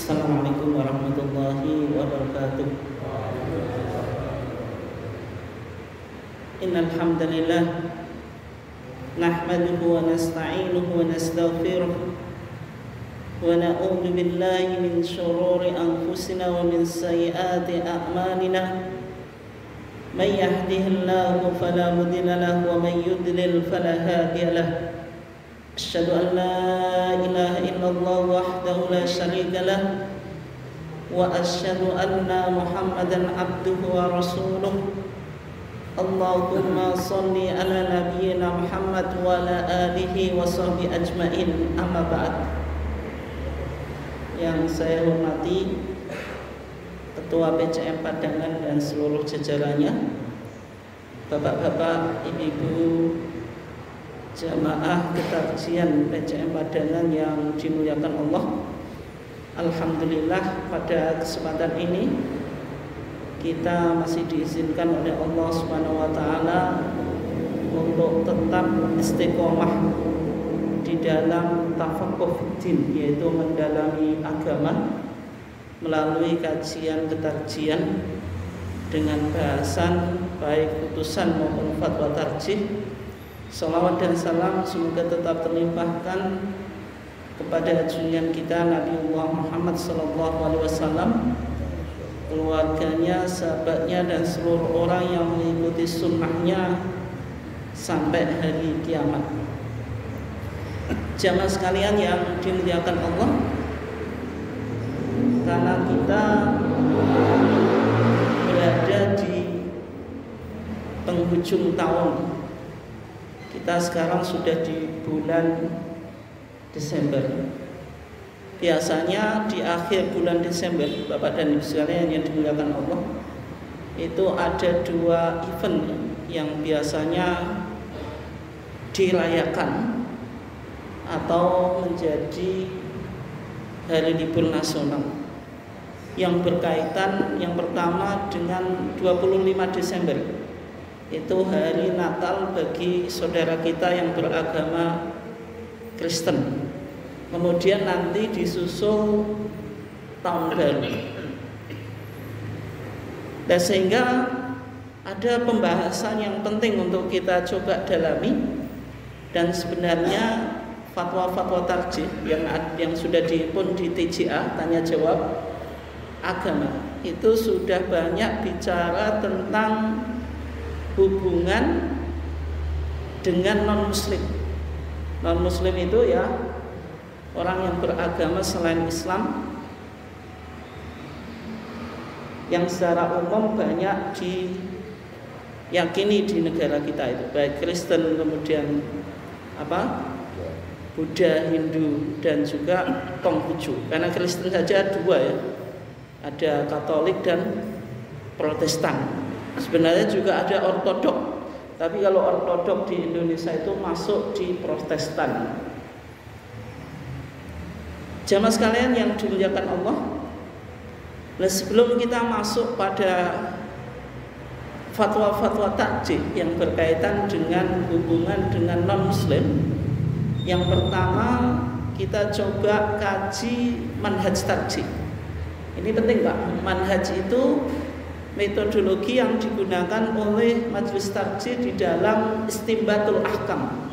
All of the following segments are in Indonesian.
Assalamualaikum warahmatullahi wabarakatuh. Innal hamdalillah nahmaduhu wa nasta'inuhu wa nastaghfiruh wa na'udzu billahi min shururi anfusina wa min sayyiati a'malina. May yahdihillahu fala mudilla lahu wa may yudlil fala hadiya lahu. Asyhadu an la ilaha illallah wahdahu la syarika lah wa asyhadu anna Muhammadan abduhu wa rasuluh. Allahumma shalli ala nabiyyina Muhammad wa ala alihi wa sahbihi ajmain. Amma ba'd. Yang saya hormati Ketua PCM Padangan dan seluruh jajarannya, Bapak-bapak, Ibu-ibu, jamaah ketarjian PCM Padangan yang dimuliakan Allah. Alhamdulillah pada kesempatan ini kita masih diizinkan oleh Allah Subhanahu wa taala untuk tetap istiqomah di dalam tafaqquh fiddin, yaitu mendalami agama melalui kajian ketarjian dengan bahasan baik putusan maupun fatwa tarjih. Salawat dan salam semoga tetap terlimpahkan kepada junjungan kita Nabiullah Muhammad SAW, keluarganya, sahabatnya, dan seluruh orang yang mengikuti sunnahnya sampai hari kiamat. Jamaah sekalian yang dimuliakan Allah, karena kita berada di penghujung tahun. Kita sekarang sudah di bulan Desember. Biasanya di akhir bulan Desember, Bapak dan Ibu sekalian yang dimuliakan Allah, itu ada dua event yang biasanya dirayakan atau menjadi hari libur nasional yang berkaitan. Yang pertama dengan 25 Desember, itu hari Natal bagi saudara kita yang beragama Kristen. Kemudian nanti disusul tahun baru. Dan sehingga ada pembahasan yang penting untuk kita coba dalami. Dan sebenarnya fatwa-fatwa tarjih yang sudah dipun di TJA, tanya jawab agama, itu sudah banyak bicara tentang hubungan dengan non-muslim. Non-muslim itu ya orang yang beragama selain Islam, yang secara umum banyak diyakini di negara kita itu, baik Kristen, kemudian Buddha, Hindu, dan juga Konghucu. Karena Kristen saja dua ya, ada Katolik dan Protestan. Sebenarnya juga ada Ortodok, tapi kalau Ortodok di Indonesia itu masuk di Protestan. Jamaah sekalian yang dimuliakan Allah, nah sebelum kita masuk pada fatwa-fatwa tarjih yang berkaitan dengan hubungan dengan non-muslim, yang pertama kita coba kaji manhaj tarjih. Ini penting Pak, manhaj itu metodologi yang digunakan oleh majelis tarjih di dalam istimbatul ahkam,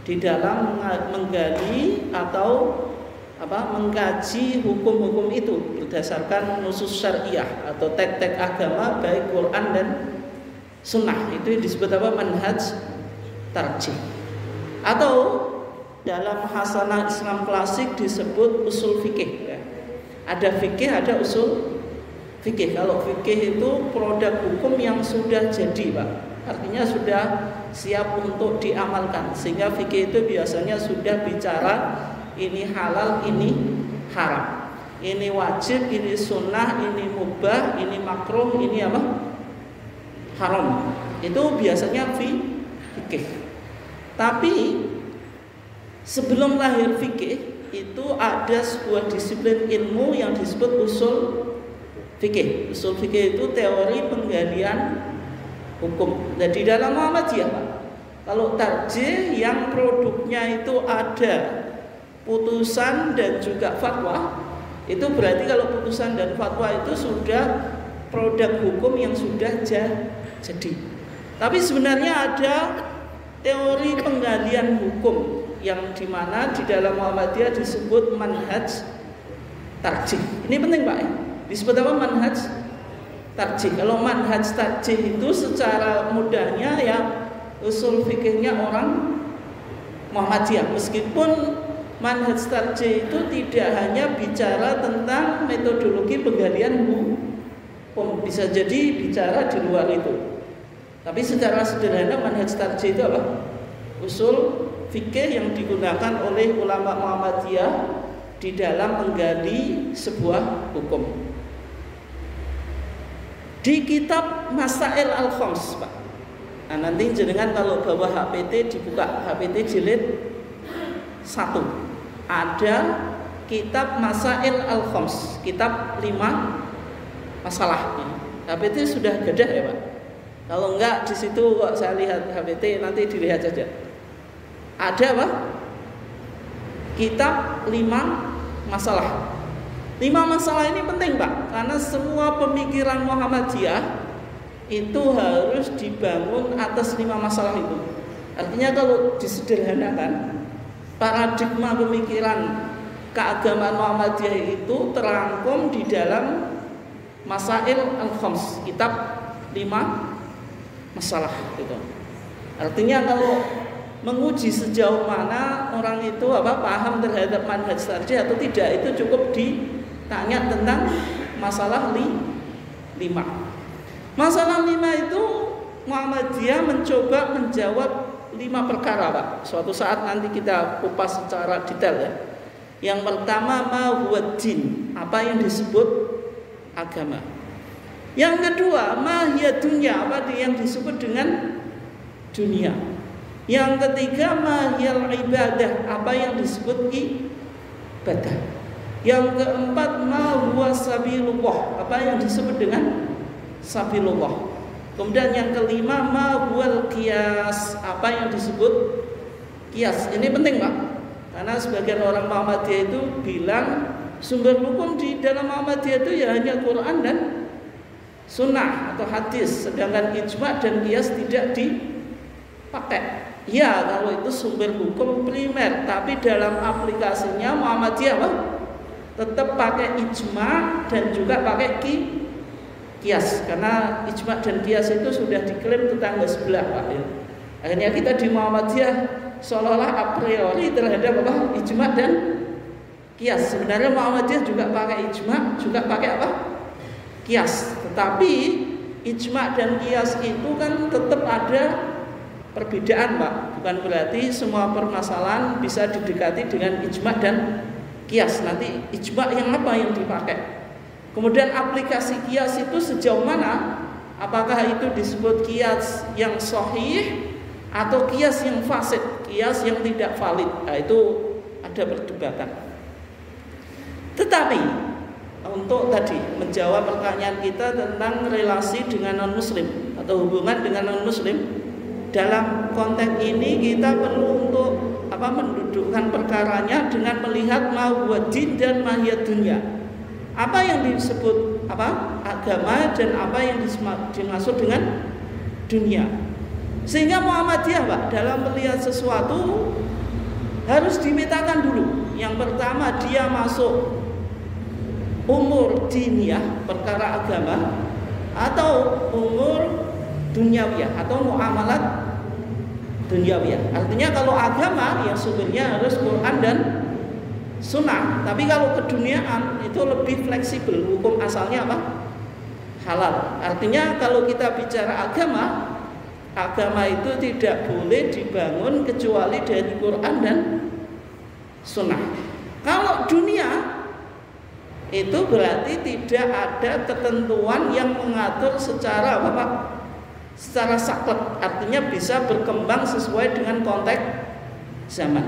di dalam menggali atau mengkaji hukum-hukum itu berdasarkan nusus syariah atau teks-teks agama baik Quran dan Sunnah. Itu disebut manhaj tarjih. Atau dalam hasanah Islam klasik disebut usul fikih. Ada fikih, ada usul fikih. Kalau fikih itu produk hukum yang sudah jadi Pak, artinya sudah siap untuk diamalkan. Sehingga fikih itu biasanya sudah bicara ini halal, ini haram, ini wajib, ini sunnah, ini mubah, ini makruh, ini haram. Itu biasanya fikih. Tapi sebelum lahir fikih itu ada sebuah disiplin ilmu yang disebut usul fikih. Usul fikih itu teori penggalian hukum. Dan di dalam Muhammadiyah Pak, kalau tarjih yang produknya itu ada putusan dan juga fatwa, Itu berarti kalau putusan dan fatwa itu sudah produk hukum yang sudah jadi. Tapi sebenarnya ada teori penggalian hukum yang dimana di dalam Muhammadiyah disebut manhaj tarjih. Ini penting Pak ya. Disebut apa manhaj tarjih? Kalau manhaj tarjih itu secara mudahnya ya usul fikihnya orang Muhammadiyah. Meskipun manhaj tarjih itu tidak hanya bicara tentang metodologi penggalian hukum, bisa jadi bicara di luar itu. Tapi secara sederhana manhaj tarjih itu apa? Usul fikih yang digunakan oleh ulama Muhammadiyah di dalam menggali sebuah hukum. Di kitab Masail Al-Khams, Pak. Nah, nanti jenengan kalau bawa HPT dibuka HPT jilid 1. Ada kitab Masail Al-Khams, kitab 5 masalah. HPT sudah gadah ya, Pak? Kalau enggak di situ kok saya lihat HPT, nanti dilihat saja. Ada apa? Kitab 5 masalah. 5 masalah ini penting Pak, karena semua pemikiran Muhammadiyah itu harus dibangun atas 5 masalah itu. Artinya kalau disederhanakan, paradigma pemikiran keagamaan Muhammadiyah itu terangkum di dalam Masail Al-Khams, kitab 5 masalah gitu. Artinya kalau menguji sejauh mana orang itu paham terhadap manhaj tarjih atau tidak, itu cukup ditanya tentang masalah 5. Masalah 5 itu Muhammadiyah mencoba menjawab 5 perkara Pak. Suatu saat nanti kita kupas secara detail ya. Yang pertama ma huwa din, apa yang disebut agama. Yang kedua ma hiya dunya, apa yang disebut dengan dunia. Yang ketiga mahiyal ibadah, apa yang disebut ibadah. Yang keempat ma huwa sabilullah, apa yang disebut dengan sabilullah. Kemudian yang kelima ma huwal qiyas, apa yang disebut qiyas. Ini penting Pak, karena sebagian orang Muhammadiyah itu bilang sumber hukum di dalam Muhammadiyah itu ya hanya Quran dan sunnah atau hadis, sedangkan ijma dan qiyas tidak dipakai. Ya, kalau itu sumber hukum primer, tapi dalam aplikasinya Muhammadiyah tetap pakai ijma dan juga pakai qiyas, karena ijma dan qiyas itu sudah diklaim tetangga sebelah Pak ya. Akhirnya kita di Muhammadiyah seolah-olah a priori terhadap ijma dan qiyas. Sebenarnya Muhammadiyah juga pakai ijma, juga pakai qiyas. Tetapi ijma dan qiyas itu kan tetap ada perbedaan Pak. Bukan berarti semua permasalahan bisa didekati dengan ijma dan qiyas. Nanti ijma yang apa yang dipakai. Kemudian aplikasi qiyas itu sejauh mana? Apakah itu disebut qiyas yang sahih atau qiyas yang fasid, qiyas yang tidak valid? Nah, itu ada perdebatan. Tetapi untuk tadi menjawab pertanyaan kita tentang relasi dengan non-muslim atau hubungan dengan non-muslim, dalam konteks ini kita perlu untuk mendudukkan perkaranya dengan melihat ma huwa din dan ma hiya dunya. Apa yang disebut agama dan apa yang dimaksud dengan dunia. Sehingga Muhammadiyah Pak dalam melihat sesuatu harus dimetakan dulu. Yang pertama dia masuk umur diniyah, perkara agama, atau umur dunyawiyah atau muamalat dunyawiyah. Artinya kalau agama ya sumbernya harus Quran dan sunnah. Tapi kalau keduniaan itu lebih fleksibel, hukum asalnya halal. Artinya kalau kita bicara agama, agama itu tidak boleh dibangun kecuali dari Quran dan sunnah. Kalau dunia itu berarti tidak ada ketentuan yang mengatur secara secara saklek, artinya bisa berkembang sesuai dengan konteks zaman.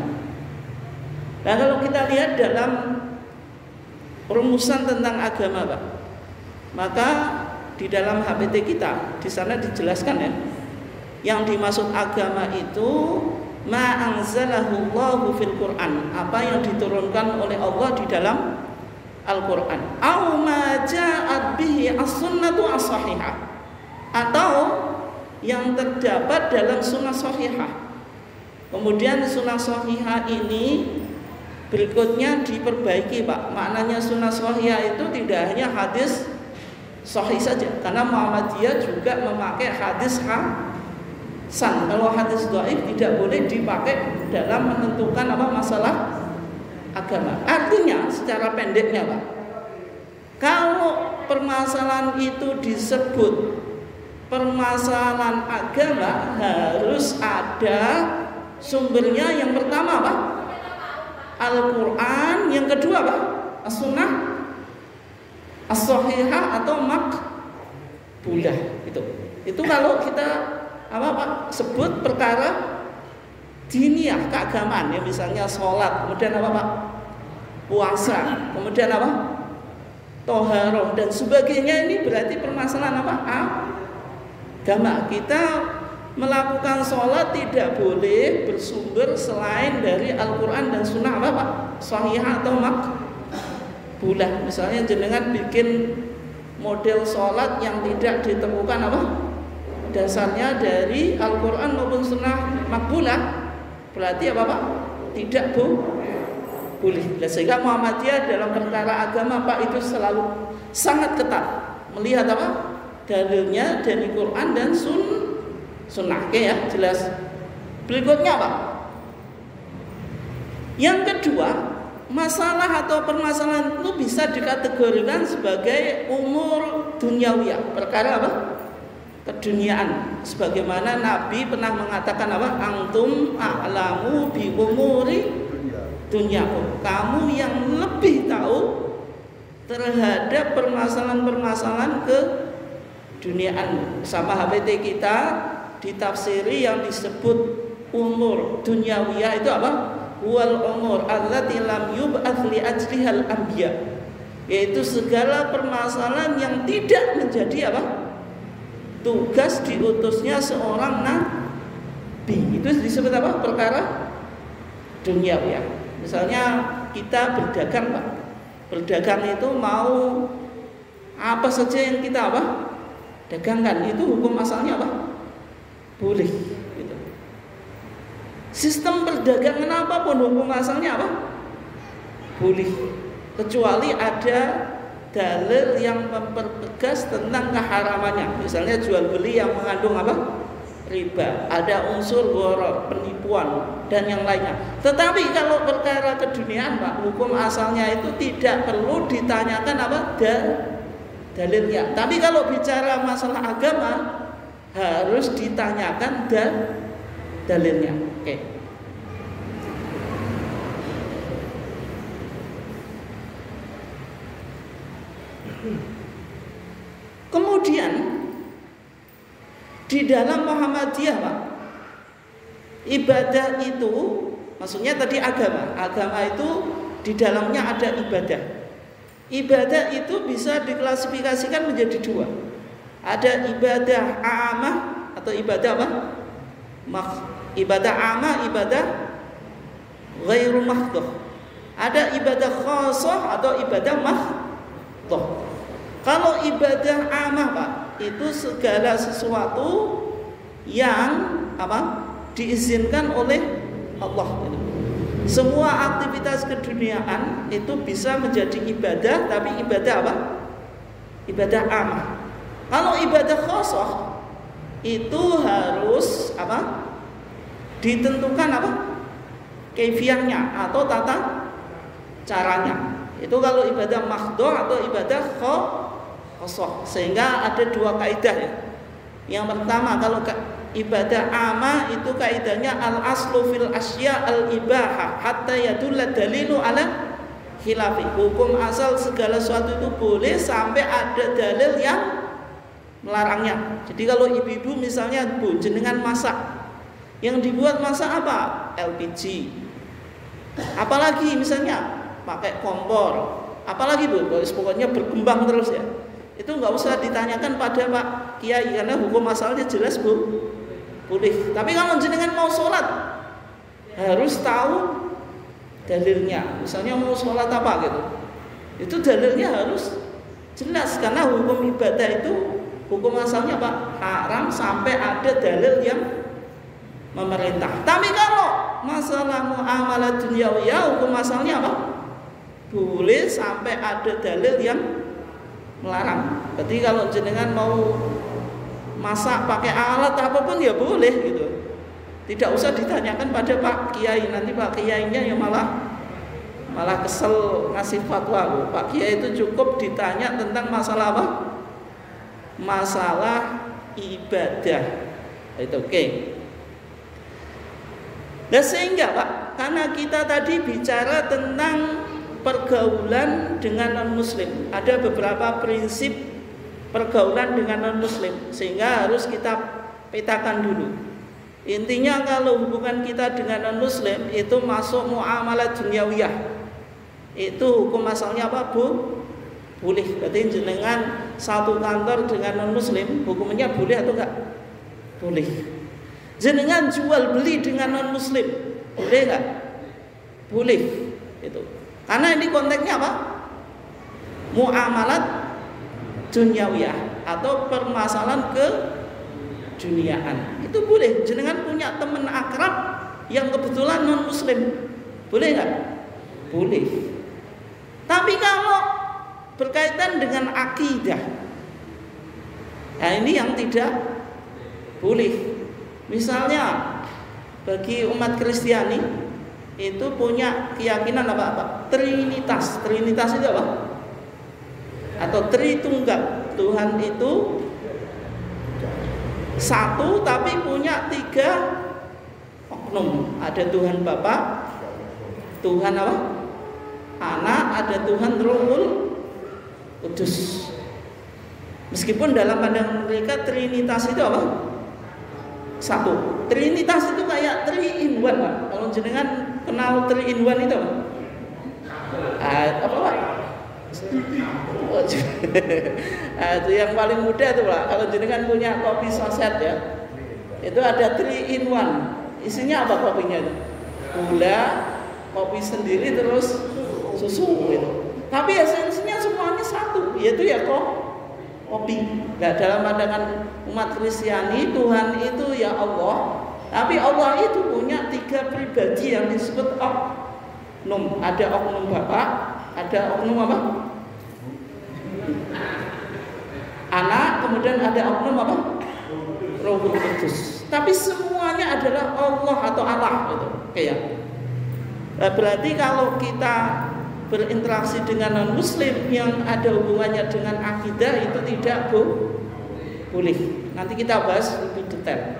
Nah, kalau kita lihat dalam rumusan tentang agama Pak, maka di dalam HPT kita di sana dijelaskan ya, yang dimaksud agama itu ma anzalahu Allahu fil Quran, apa yang diturunkan oleh Allah di dalam Al-Quran, au ma ja'at bihi as-sunnatu as-sahihah, atau yang terdapat dalam sunnah sahihah. Kemudian sunnah sahihah ini berikutnya diperbaiki, Pak. Maknanya sunnah sahihah itu tidak hanya hadis sahih saja, karena Muhammadiyah juga memakai hadis hasan. Kalau hadis dhaif tidak boleh dipakai dalam menentukan masalah agama. Artinya secara pendeknya, Pak, kalau permasalahan itu disebut permasalahan agama, harus ada sumbernya. Yang pertama, Pak, Al-Quran. Yang kedua, Pak, As-Sunnah As-Sahihah atau Maqbulah. Itu kalau kita Pak, sebut perkara diniyah, keagamaan, ya, misalnya sholat, kemudian Pak, puasa, kemudian toharoh dan sebagainya. Ini berarti permasalahan agama. Kita melakukan sholat tidak boleh bersumber selain dari Al-Quran dan Sunnah Pak, Sahihah atau Maqbulah. Misalnya jenengan bikin model sholat yang tidak ditemukan dasarnya dari Al-Quran maupun Sunnah Maqbulah, berarti Pak? Tidak boleh. Sehingga Muhammadiyah dalam perkara agama, Pak, itu selalu sangat ketat melihat dalilnya dari Quran dan Sunnah. Oke ya, jelas. Berikutnya, Pak, yang kedua, masalah atau permasalahan itu bisa dikategorikan sebagai umur duniawiyah, perkara keduniaan. Sebagaimana Nabi pernah mengatakan antum a'lamu bi umuri dunyakum, kamu yang lebih tahu terhadap permasalahan-permasalahan keduniaan. Sama HPT kita ditafsiri yang disebut umur duniawiyah itu wal umur allati lam yub'ats li ajlihal anbiya, yaitu segala permasalahan yang tidak menjadi tugas diutusnya seorang nabi. Itu disebut perkara duniawiyah. Misalnya kita berdagang, Pak. Berdagang itu mau apa saja yang kita dagangkan, itu hukum asalnya boleh. Gitu. Sistem perdagangan apapun hukum asalnya boleh, kecuali ada dalil yang mempertegas tentang keharamannya. Misalnya jual beli yang mengandung riba, ada unsur gharar, penipuan dan yang lainnya. Tetapi kalau perkara keduniaan, Pak, hukum asalnya itu tidak perlu ditanyakan dalilnya. Tapi kalau bicara masalah agama harus ditanyakan dalilnya. Oke. Kemudian di dalam Muhammadiyah, Pak, ibadah itu, maksudnya tadi agama itu di dalamnya ada ibadah. Ibadah itu bisa diklasifikasikan menjadi dua. Ada ibadah amah atau ibadah ibadah amah, ibadah ghairu mahdhah. Ada ibadah khassah atau ibadah mahdhah. Kalau ibadah amah, Pak, itu segala sesuatu yang diizinkan oleh Allah. Semua aktivitas keduniaan itu bisa menjadi ibadah, tapi ibadah ibadah amah. Kalau ibadah khassah itu harus ditentukan kaifiyahnya atau tata caranya. Itu kalau ibadah mahdhah atau ibadah khassah. Sehingga ada dua kaidah ya. Yang pertama, kalau ibadah amah itu kaidahnya al-aslu fil asya al-ibahah hatta yadulla dalilu ala khilafi. Hukum asal segala sesuatu itu boleh sampai ada dalil yang melarangnya. Jadi kalau ibu-ibu misalnya, Bu, jenengan masak, yang dibuat masak apa? LPG. Apalagi misalnya pakai kompor. Apalagi, Bu, pokoknya berkembang terus ya. Itu nggak usah ditanyakan pada Pak Kiai karena hukum asalnya jelas, Bu, boleh. Tapi kalau jenengan mau sholat harus tahu dalilnya. Misalnya mau sholat apa gitu, Itu dalilnya harus jelas, karena hukum ibadah itu hukum asalnya apa? Haram sampai ada dalil yang memerintah. Tapi kalau masalah muamalah duniawiyah, hukum asalnya apa? Boleh sampai ada dalil yang melarang. Berarti kalau jenengan mau masak pakai alat apapun ya boleh gitu. Tidak usah ditanyakan pada Pak Kiai, nanti Pak Kiainya yang malah kesel ngasih fatwa. Pak Kiai itu cukup ditanya tentang masalah apa? Masalah ibadah. Itu oke. Nah sehingga Pak, karena kita tadi bicara tentang pergaulan dengan non-muslim, ada beberapa prinsip pergaulan dengan non-muslim, sehingga harus kita petakan dulu. Intinya kalau hubungan kita dengan non-muslim itu masuk muamalah duniawiyah, itu hukum asalnya apa? Boleh. Berarti jenengan satu kantor dengan non-muslim, hukumnya boleh atau enggak? Boleh. Jenengan jual beli dengan non-muslim, boleh enggak? Boleh. Itu. Karena ini konteksnya apa? Muamalat duniawiyah atau permasalahan keduniaan. Itu boleh. Jenengan punya teman akrab yang kebetulan non-muslim, boleh nggak? Boleh. Tapi kalau berkaitan dengan akidah, nah ini yang tidak boleh. Misalnya bagi umat Kristiani itu punya keyakinan apa? Trinitas. Trinitas itu apa? Atau Tritunggal. Tuhan itu satu tapi punya tiga oknum. Ada Tuhan Bapa, Tuhan apa? Anak, ada Tuhan Ruhul Kudus. Meskipun dalam pandangan mereka Trinitas itu apa? Satu. Trinitas itu kayak 3 in 1 Pak. Kalau jenengan kenal 3 in 1 itu apa Pak? Itu yang paling mudah tuh Pak. Kalau jenengan punya kopi saset ya, itu ada 3 in 1. Isinya apa kopinya itu? Gula, kopi sendiri terus susu gitu. Tapi esensinya semuanya satu, yaitu ya kopi. Nah, dalam pandangan umat Kristiani Tuhan itu ya Allah. Tapi Allah itu punya 3 pribadi yang disebut oknum. Ada oknum Bapa, ada oknum apa? Anak, kemudian ada oknum apa? Rohul Kudus. Tapi semuanya adalah Allah atau Allah gitu. Oke ya. Nah, berarti kalau kita berinteraksi dengan non-muslim yang ada hubungannya dengan akidah itu tidak boleh. Nanti kita bahas lebih detail.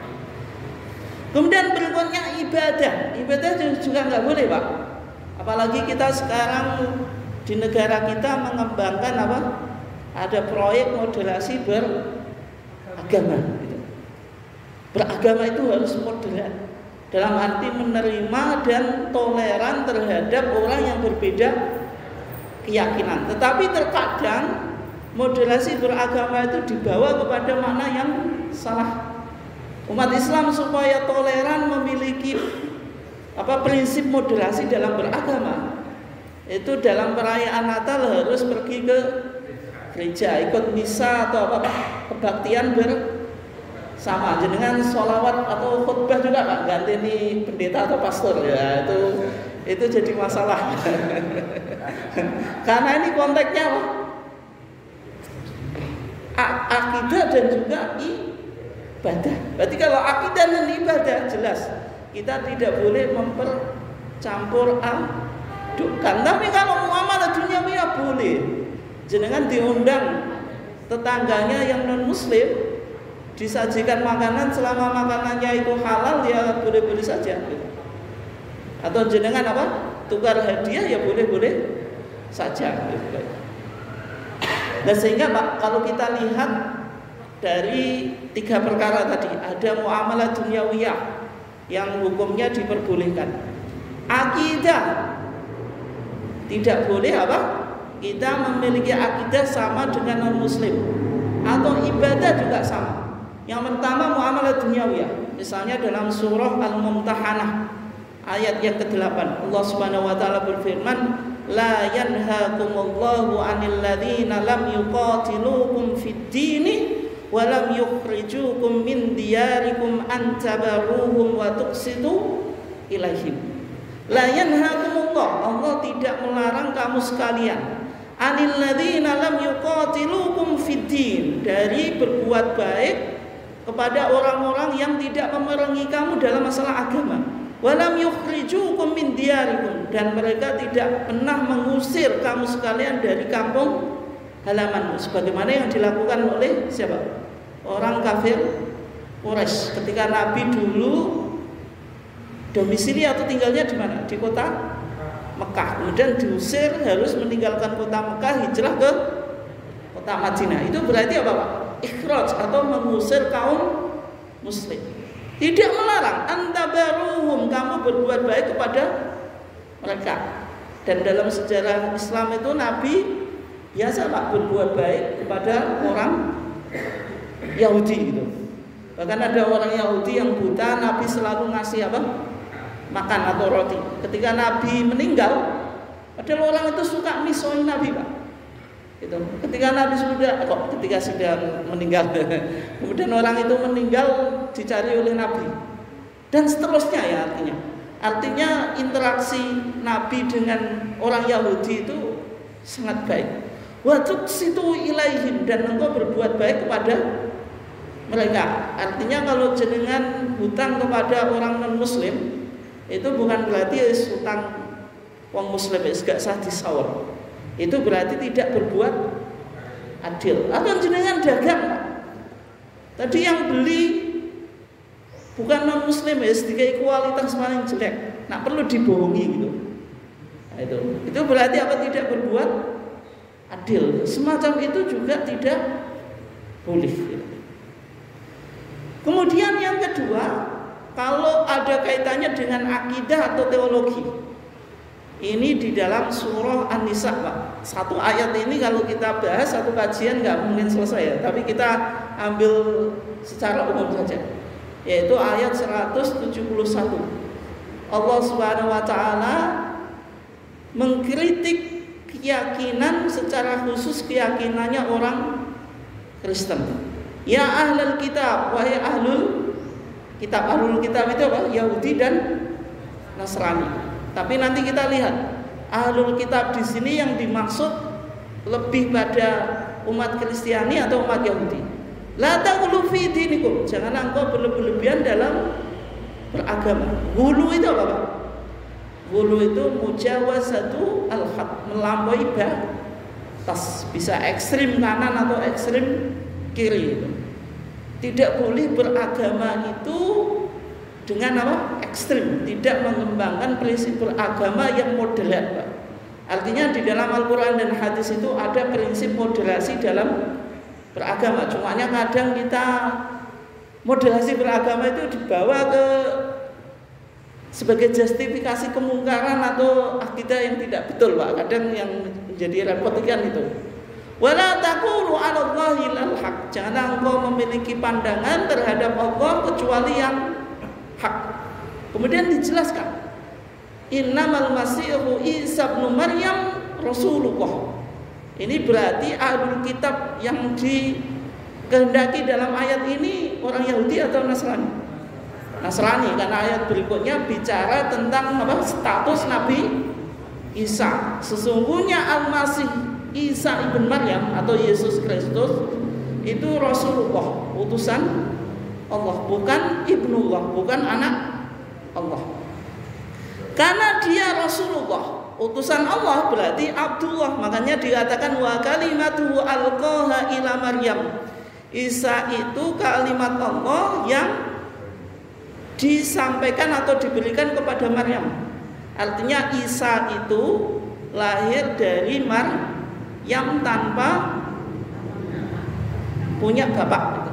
Kemudian berikutnya ibadah. Ibadah juga nggak boleh Pak. Apalagi kita sekarang di negara kita mengembangkan apa? Ada proyek modelasi beragama. Beragama itu harus moderat, dalam arti menerima dan toleran terhadap orang yang berbeda keyakinan. Tetapi terkadang moderasi beragama itu dibawa kepada makna yang salah. Umat Islam supaya toleran memiliki prinsip moderasi dalam beragama. Itu dalam perayaan Natal harus pergi ke gereja, ikut misa atau kebaktian bersama. Jenengan sholawat atau khutbah juga Pak, ganti nih pendeta atau pastor ya, itu jadi masalah. Karena ini konteksnya apa? Akidah dan juga ibadah. Berarti kalau akidah dan ibadah jelas kita tidak boleh mempercampur adukan. Tapi kalau muamalah duniawiyah boleh. Jenengan diundang tetangganya yang non muslim, disajikan makanan, selama makanannya itu halal ya boleh-boleh saja. Atau jenengan tukar hadiah ya boleh-boleh saja. Dan sehingga Pak, kalau kita lihat dari 3 perkara tadi, ada muamalah duniawiyah yang hukumnya diperbolehkan. Akidah tidak boleh kita memiliki akidah sama dengan non muslim, atau ibadah juga sama. Yang pertama muamalah duniawiyah. Misalnya dalam surah Al-Mumtahanah ayat yang ke-8, Allah Subhanahu wa taala berfirman, la yanhaakumullahu 'anil ladzina lam yuqatilukum fid dini wa lam yukhrijukum min diyarikum an tabarruhum wa tuqsitu ilaihim. La yanhaakumullah, Allah tidak melarang kamu sekalian, 'anil ladzina lam yuqatilukum fid din, dari berbuat baik kepada orang-orang yang tidak memerangi kamu dalam masalah agama. Walam yukhrijukum min diyarikum, dan mereka tidak pernah mengusir kamu sekalian dari kampung halamanmu, sebagaimana yang dilakukan oleh siapa? Orang kafir Quraisy ketika Nabi dulu domisili atau tinggalnya di mana? Di kota Mekah. Kemudian diusir, harus meninggalkan kota Mekah, hijrah ke kota Madinah. Itu berarti apa, Pak? Ikhraj atau mengusir kaum muslim. Tidak melarang antabaruhum, kamu berbuat baik kepada mereka. Dan dalam sejarah Islam itu Nabi biasa Pak berbuat baik kepada orang Yahudi gitu. Bahkan ada orang Yahudi yang buta, Nabi selalu ngasih apa? Makan atau roti. Ketika Nabi meninggal, padahal orang itu suka misuhin Nabi, Pak. Gitu. Ketika Nabi ketika sudah meninggal, kemudian orang itu meninggal dicari oleh Nabi, dan seterusnya ya, artinya interaksi Nabi dengan orang Yahudi itu sangat baik. Wa tuqsitu ilaihim, dan engkau berbuat baik kepada mereka. Artinya kalau jenengan hutang kepada orang non muslim, itu bukan berarti hutang wong muslim gak sah disawar. Itu berarti tidak berbuat adil. Atau jenengan dagang, tadi yang beli bukan non muslim ya, sedikit kualitas paling jelek, nak perlu dibohongi gitu. Nah, itu berarti apa? Tidak berbuat adil. Semacam itu juga tidak boleh. Kemudian yang kedua, kalau ada kaitannya dengan akidah atau teologi, ini di dalam surah An-Nisa, Pak. Satu ayat ini kalau kita bahas satu kajian nggak mungkin selesai ya, tapi kita ambil secara umum saja, yaitu ayat 171. Allah Subhanahu wa taala mengkritik keyakinan, secara khusus keyakinannya orang Kristen. Ya ahlul kitab, wahai ahlul kitab. Ahlul kitab itu apa? Yahudi dan Nasrani. Tapi nanti kita lihat ahlul kitab di sini yang dimaksud lebih pada umat Kristiani atau umat Yahudi. La taghlu fi dinikum, jangan engkau berlebihan dalam beragama. Ghulu itu apa, Pak? Ghulu itu mujawazatu al-had, melampaui batas, bisa ekstrim kanan atau ekstrim kiri. Tidak boleh beragama itu dengan apa? Ekstrim, tidak mengembangkan prinsip beragama yang moderat, Pak. Artinya di dalam Al-Quran dan hadis itu ada prinsip moderasi dalam beragama. Cumanya kadang kita moderasi beragama itu dibawa ke sebagai justifikasi kemungkaran atau akidah yang tidak betul, Pak. Kadang yang menjadi repot kan itu. Wala taqulu 'ala Allahi illal haq. Jangan engkau memiliki pandangan terhadap Allah kecuali yang hak. Kemudian dijelaskan, innamal masihu Isa ibnu Maryam rasulullah. Ini berarti ahlul kitab yang dikehendaki dalam ayat ini orang Yahudi atau Nasrani? Nasrani, karena ayat berikutnya bicara tentang apa? Status Nabi Isa. Sesungguhnya Al-Masih Isa ibn Maryam atau Yesus Kristus itu Rasulullah, utusan Allah, bukan ibnullah, bukan anak Allah. Karena dia Rasulullah, utusan Allah, berarti Abdullah. Makanya dikatakan wa kalimatuhu alqaha ila Maryam. Isa itu kalimat Allah yang disampaikan atau diberikan kepada Maryam. Artinya Isa itu lahir dari Maryam tanpa punya bapak.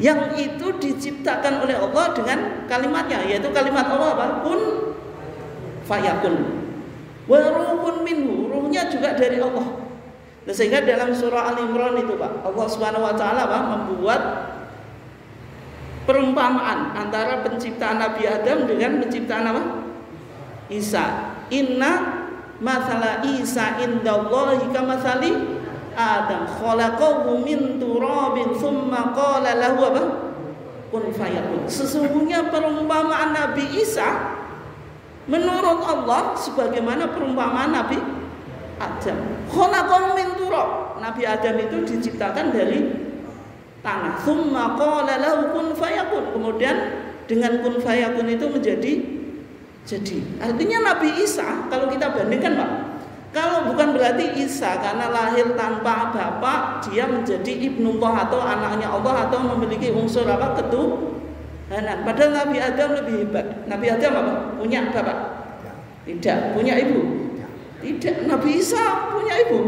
Yang itu diciptakan oleh Allah dengan kalimatnya, yaitu kalimat Allah apa? Kun fayakun. Wa ruhun minhu, ruhnya juga dari Allah. Sehingga dalam surah Al-Imran itu, Pak, Allah Subhanahu wa taala membuat perumpamaan antara penciptaan Nabi Adam dengan penciptaan apa? Isa. Inna Mathala Isa indallahi kamathali Adam khalaqahu min turabin thumma qala lahu apa? Kun fayakun. Sesungguhnya perumpamaan Nabi Isa menurut Allah sebagaimana perumpamaan Nabi Adam. Khalaqahu min turab. Nabi Adam itu diciptakan dari tanah. Thumma qala lahu kun fayakun. Kemudian dengan kun fayakun itu menjadi jadi. Artinya Nabi Isa kalau kita bandingkan Pak, kalau bukan berarti Isa karena lahir tanpa bapak dia menjadi ibnullah atau anaknya Allah atau memiliki unsur apa ketuhanan. Padahal Nabi Adam lebih hebat. Nabi Adam apa? Punya bapak? Tidak. Punya ibu? Tidak. Nabi Isa punya ibu,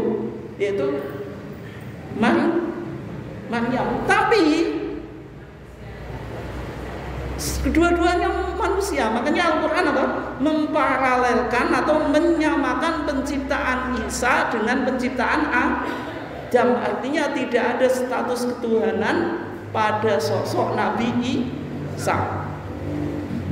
yaitu Maryam. Tapi kedua-duanya manusia. Makanya Al-Quran apa? Memparalelkan atau menyamakan penciptaan Isa dengan penciptaan Adam. Artinya tidak ada status ketuhanan pada sosok Nabi Isa.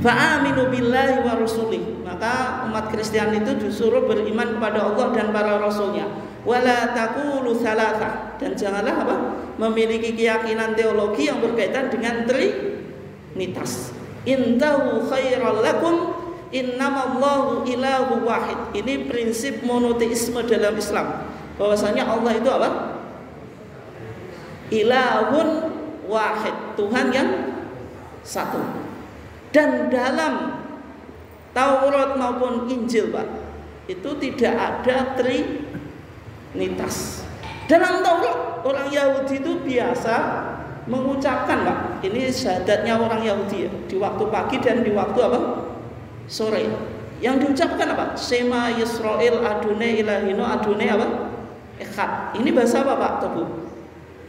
Fa'aminu billahi wa rasulih. Maka umat Kristen itu disuruh beriman kepada Allah dan para rasulnya. Wala taqulu tsalatsa. Dan janganlah apa? Memiliki keyakinan teologi yang berkaitan dengan trinitas. Intahu khairal lakum innamallahu ilahu wahid. Ini prinsip monoteisme dalam Islam. Bahwasanya Allah itu apa? Ilahun wahid, Tuhan yang satu. Dan dalam Taurat maupun Injil Pak, itu tidak ada trinitas. Dalam Taurat orang Yahudi itu biasa mengucapkan Pak, ini syahadatnya orang Yahudi ya, di waktu pagi dan di waktu apa? Sore. Yang diucapkan apa? Shema Yisrael Adonai Ilahino Adonai apa? Echad. Ini bahasa apa Pak Teguh?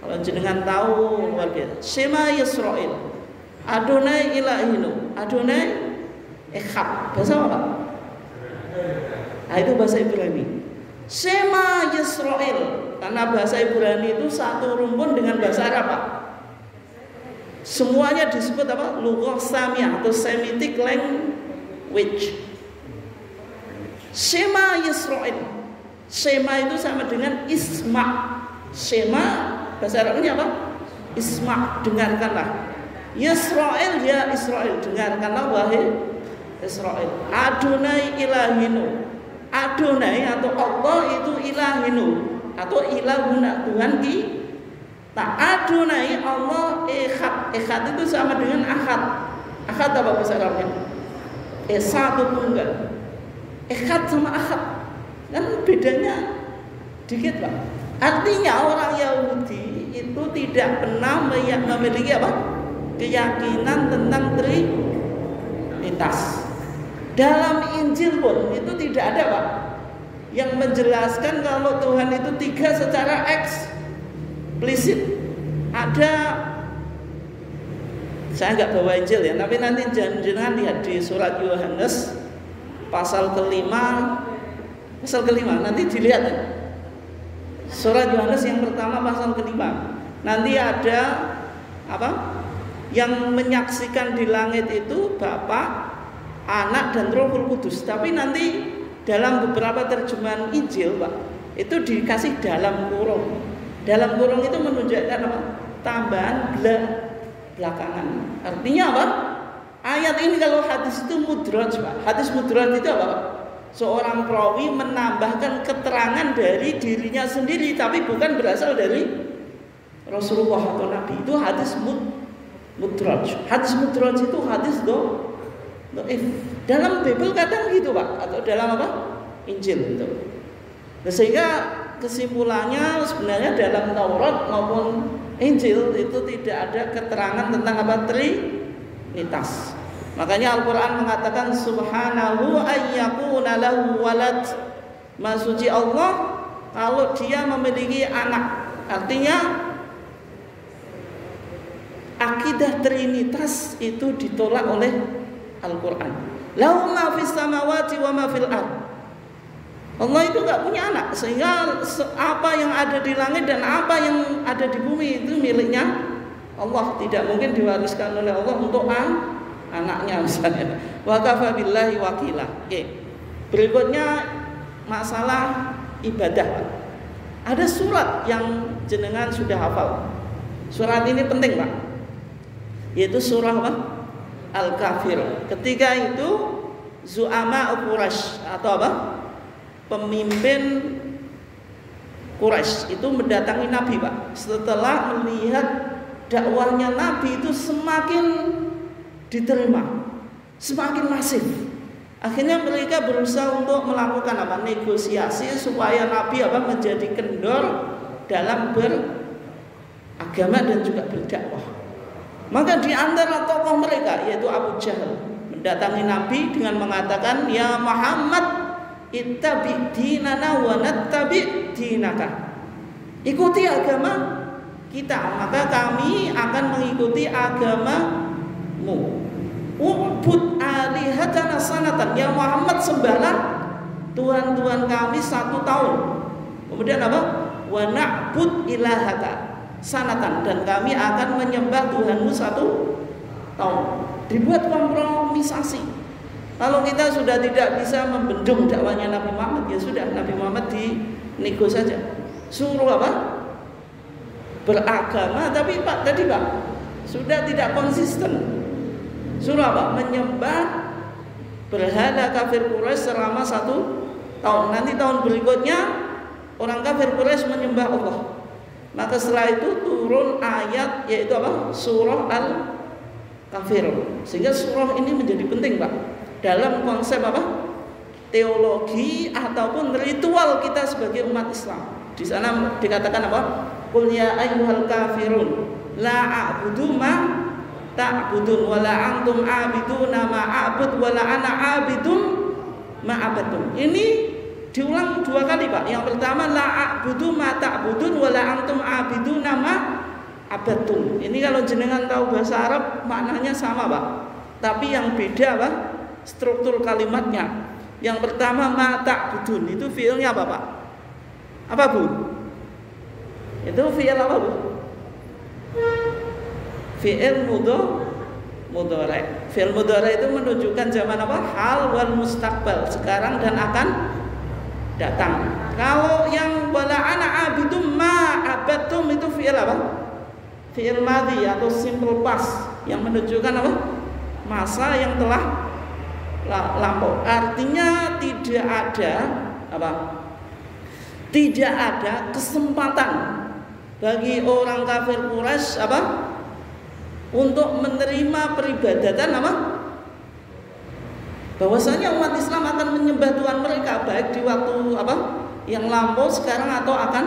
Kalau jenengan tahu luar biasa. Shema Yisrael Adonai Ilahino Adonai Echad. Bahasa apa Pak? Nah, itu bahasa Ibrani. Shema Yisrael, karena bahasa Ibrani itu satu rumpun dengan bahasa Arab Pak. Semuanya disebut apa? Lughah Samiyah atau Semitic language. Shema Yisrael. Shema itu sama dengan Isma. Shema bahasa Arabnya apa? Isma, dengarkanlah. Yisrael ya Israel, dengarkanlah wahai Israel. Adonai Ilahinu. Adonai atau Allah itu Ilahinu atau Ilahuna, Tuhan kita. Adonai Allah Echad. Echad itu sama dengan Ahad. Ahad apa bahasa Arabnya? Satu tunggal. Echad sama Ahad kan bedanya dikit Pak. Artinya orang Yahudi itu tidak pernah memiliki apa? Keyakinan tentang trinitas. Dalam Injil pun itu tidak ada Pak yang menjelaskan kalau Tuhan itu tiga secara eksplisit. Ada, saya nggak bawa Injil ya, tapi nanti jangan lihat di surat Yohanes pasal kelima, nanti dilihat ya. Surat Yohanes yang pertama pasal kelima. Nanti ada apa? Yang menyaksikan di langit itu Bapa, Anak dan Roh Kudus. Tapi nanti dalam beberapa terjemahan Injil Pak, itu dikasih dalam kurung. Dalam kurung itu menunjukkan apa? Tambahan belakangan. Artinya apa? Ayat ini kalau hadis itu mudraj Pak. Hadis mudraj itu apa Pak? Seorang perawi menambahkan keterangan dari dirinya sendiri, tapi bukan berasal dari Rasulullah atau Nabi. Itu hadis mudraj. Hadis mudraj itu hadis dalam Bible kadang gitu Pak, atau dalam apa? Injil itu. Nah, sehingga kesimpulannya sebenarnya dalam Taurat maupun Injil itu tidak ada keterangan tentang apa? Trinitas. Makanya Al-Quran mengatakan Subhanahu ayyakuna lahu walad. Maha suci Allah kalau dia memiliki anak. Artinya akidah Trinitas itu ditolak oleh Al-Quran. Lahu ma fis samawati wa ma fil ard. Allah itu enggak punya anak, sehingga apa yang ada di langit dan apa yang ada di bumi itu miliknya Allah, tidak mungkin diwariskan oleh Allah untuk anaknya misalnya. Wa kafa billahi wakila. Oke. Berikutnya masalah ibadah. Ada surat yang jenengan sudah hafal. Surat ini penting, Pak. Yaitu surah apa? Al-Kafir. Ketika itu Zu'ama Quraisy atau apa? Pemimpin Quraisy itu mendatangi Nabi, Pak. Setelah melihat dakwahnya Nabi itu semakin diterima, semakin masif. Akhirnya mereka berusaha untuk melakukan apa? Negosiasi supaya Nabi apa? Menjadi kendor dalam beragama dan juga berdakwah. Maka di antara tokoh mereka yaitu Abu Jahal mendatangi Nabi dengan mengatakan, "Ya Muhammad, ittabi dinana wa nattabi dinaka." Ikuti agama kita, maka kami akan mengikuti agamamu. Ubud alihatana sanatan. Ya Muhammad, sembahlah Tuhan-Tuhan kami 1 tahun. Kemudian apa? Wa na'bud ilahaka sanatan. Dan kami akan menyembah Tuhanmu 1 tahun. Dibuat kompromisasi. Kalau kita sudah tidak bisa membendung dakwahnya Nabi Muhammad, ya sudah, Nabi Muhammad dinego saja. Suruh apa? Beragama, tapi Pak tadi Pak sudah tidak konsisten. Suruh apa? Menyembah berhala kafir Quraisy selama 1 tahun. Nanti tahun berikutnya orang kafir Quraisy menyembah Allah. Maka setelah itu turun ayat yaitu apa? Surah Al-Kafir. Sehingga surah ini menjadi penting, Pak, dalam konsep apa? Teologi ataupun ritual kita sebagai umat Islam. Di sana dikatakan apa? Qul ya ayyuhal kafirun la a'budu ma ta'budun wala antum 'abiduna ma a'bud wala ana 'abidum ma abadtum. Ini diulang 2 kali, Pak. Yang pertama la a'budu ma ta'budun wala antum 'abiduna ma abadtum. Ini kalau jenengan tahu bahasa Arab maknanya sama, Pak. Tapi yang beda apa? Struktur kalimatnya. Yang pertama ma ta'budun itu fiilnya apa, Pak? Apa, Bu? Itu fiil apa, Bu? Fi'il mudhari'. Fi'il mudhari' itu menunjukkan zaman apa? Hal wal mustaqbal, sekarang dan akan datang. Kalau yang wala ana abidum ma abadtum itu fi'il apa? Fi'il madhi atau simple past yang menunjukkan apa? Masa yang telah lampau. Artinya tidak ada apa? Tidak ada kesempatan bagi orang kafir Quraisy apa? Untuk menerima peribadatan apa? Bahwasanya umat Islam akan menyembah Tuhan mereka baik di waktu apa? Yang lampau, sekarang atau akan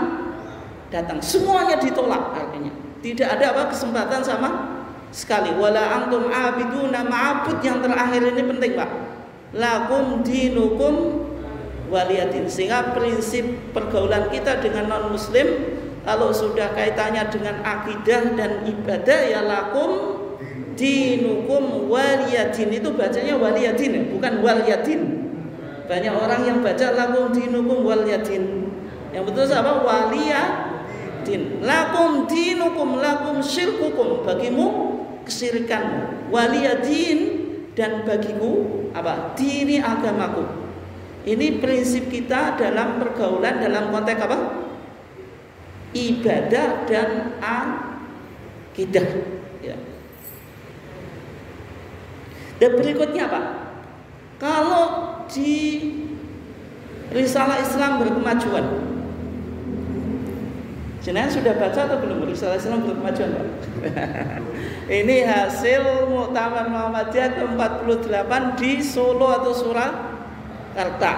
datang. Semuanya ditolak artinya. Tidak ada apa? Kesempatan sama sekali. Wala antum abiduna ma'abud, yang terakhir ini penting, Pak. Lakum dinukum waliyadin. Sehingga prinsip pergaulan kita dengan non muslim kalau sudah kaitannya dengan akidah dan ibadah ya lakum dinukum waliyadin. Itu bacanya waliyadin, bukan waliyadin. Banyak orang yang baca lakum dinukum waliyadin. Yang betul apa? Waliyadin. Lakum dinukum, lakum syirkukum, bagimu kesyirikanmu. Waliyadin, dan bagiku apa? Dini, agamaku. Ini prinsip kita dalam pergaulan dalam konteks apa? Ibadah dan akidah, ya. Dan berikutnya, Pak, kalau di Risalah Islam Berkemajuan, jenengan sudah baca atau belum Risalah Islam Berkemajuan, Pak? Ini hasil Muktamar Muhammadiyah ke-48 di Solo atau Surakarta.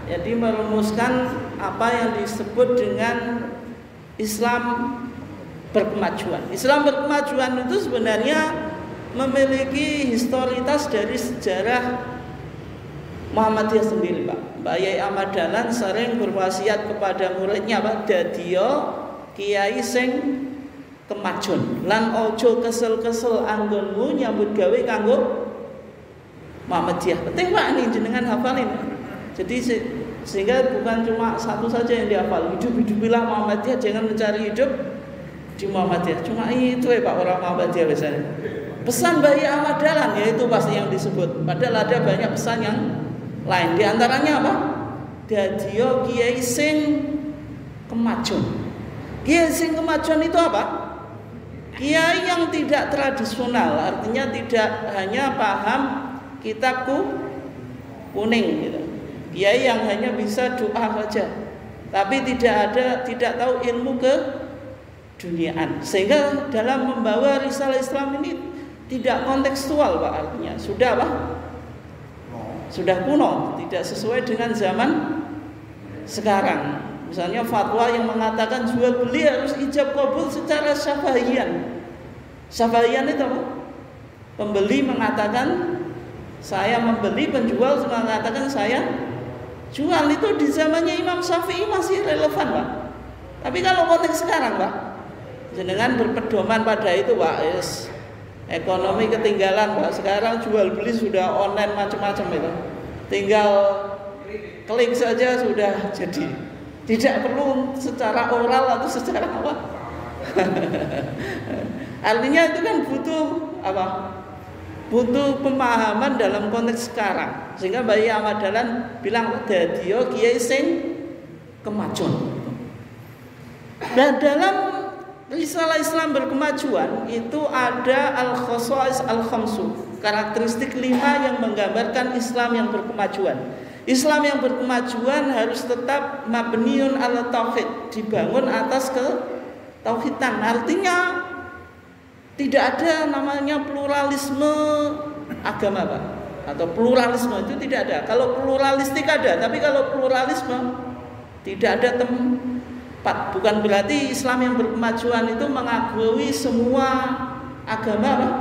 Jadi merumuskan apa yang disebut dengan Islam berkemajuan. Islam berkemajuan itu sebenarnya memiliki historitas dari sejarah Muhammadiyah sendiri, Pak. Mbak Yai Ahmad Dahlan sering berwasiat kepada muridnya, Pak, dadiyo kiai sing kemajuan lan ojo kesel-kesel anggonmu nyambut gawe kanggo Muhammadiyah. Penting, Pak, ini jenengan hafalin. Jadi sehingga bukan cuma satu saja yang dihafal. Hidup-hidupilah Muhammadiyah, jangan mencari hidup di Muhammadiyah. Cuma itu ya, Pak, orang Muhammadiyah biasanya. Pesan Bayi Ahmad Dahlan, yaitu pasti yang disebut. Padahal ada banyak pesan yang lain. Di antaranya apa? dadiya kiai sing kemajuan. Kiai sing kemajuan itu apa? Kiai yang tidak tradisional, artinya tidak hanya paham kitab kuning gitu. Kiai yang hanya bisa doa saja, tapi tidak tahu ilmu keduniaan. Sehingga dalam membawa risalah Islam ini tidak kontekstual, Pak, artinya sudah apa? Sudah kuno, tidak sesuai dengan zaman sekarang. Misalnya fatwa yang mengatakan jual beli harus ijab kabul secara syafahiyan. Syafahiyan itu apa? Pembeli mengatakan saya membeli, penjual mengatakan saya jual. Itu di zamannya Imam Syafi'i masih relevan, Pak. Tapi kalau konteks sekarang, Pak, jenengan berpedoman pada itu, Pak, yes. Ekonomi ketinggalan, Pak. Sekarang jual beli sudah online macam-macam itu. Tinggal klik saja sudah jadi. Tidak perlu secara oral atau secara apa. Artinya itu kan butuh apa? Butuh pemahaman dalam konteks sekarang. Sehingga Bayi Ahmad Dahlan bilang dadiya kiai sing kemajuan. Dan dalam risalah Islam berkemajuan itu ada al-khosais al-khamsu, karakteristik 5 yang menggambarkan Islam yang berkemajuan. Islam yang berkemajuan harus tetap mabniun ala tauhid, dibangun atas ketauhidan. Artinya tidak ada namanya pluralisme agama, Pak, atau pluralisme itu tidak ada. Kalau pluralistik ada, tapi kalau pluralisme tidak ada tempat. Bukan berarti Islam yang berkemajuan itu mengakui semua agama, Pak,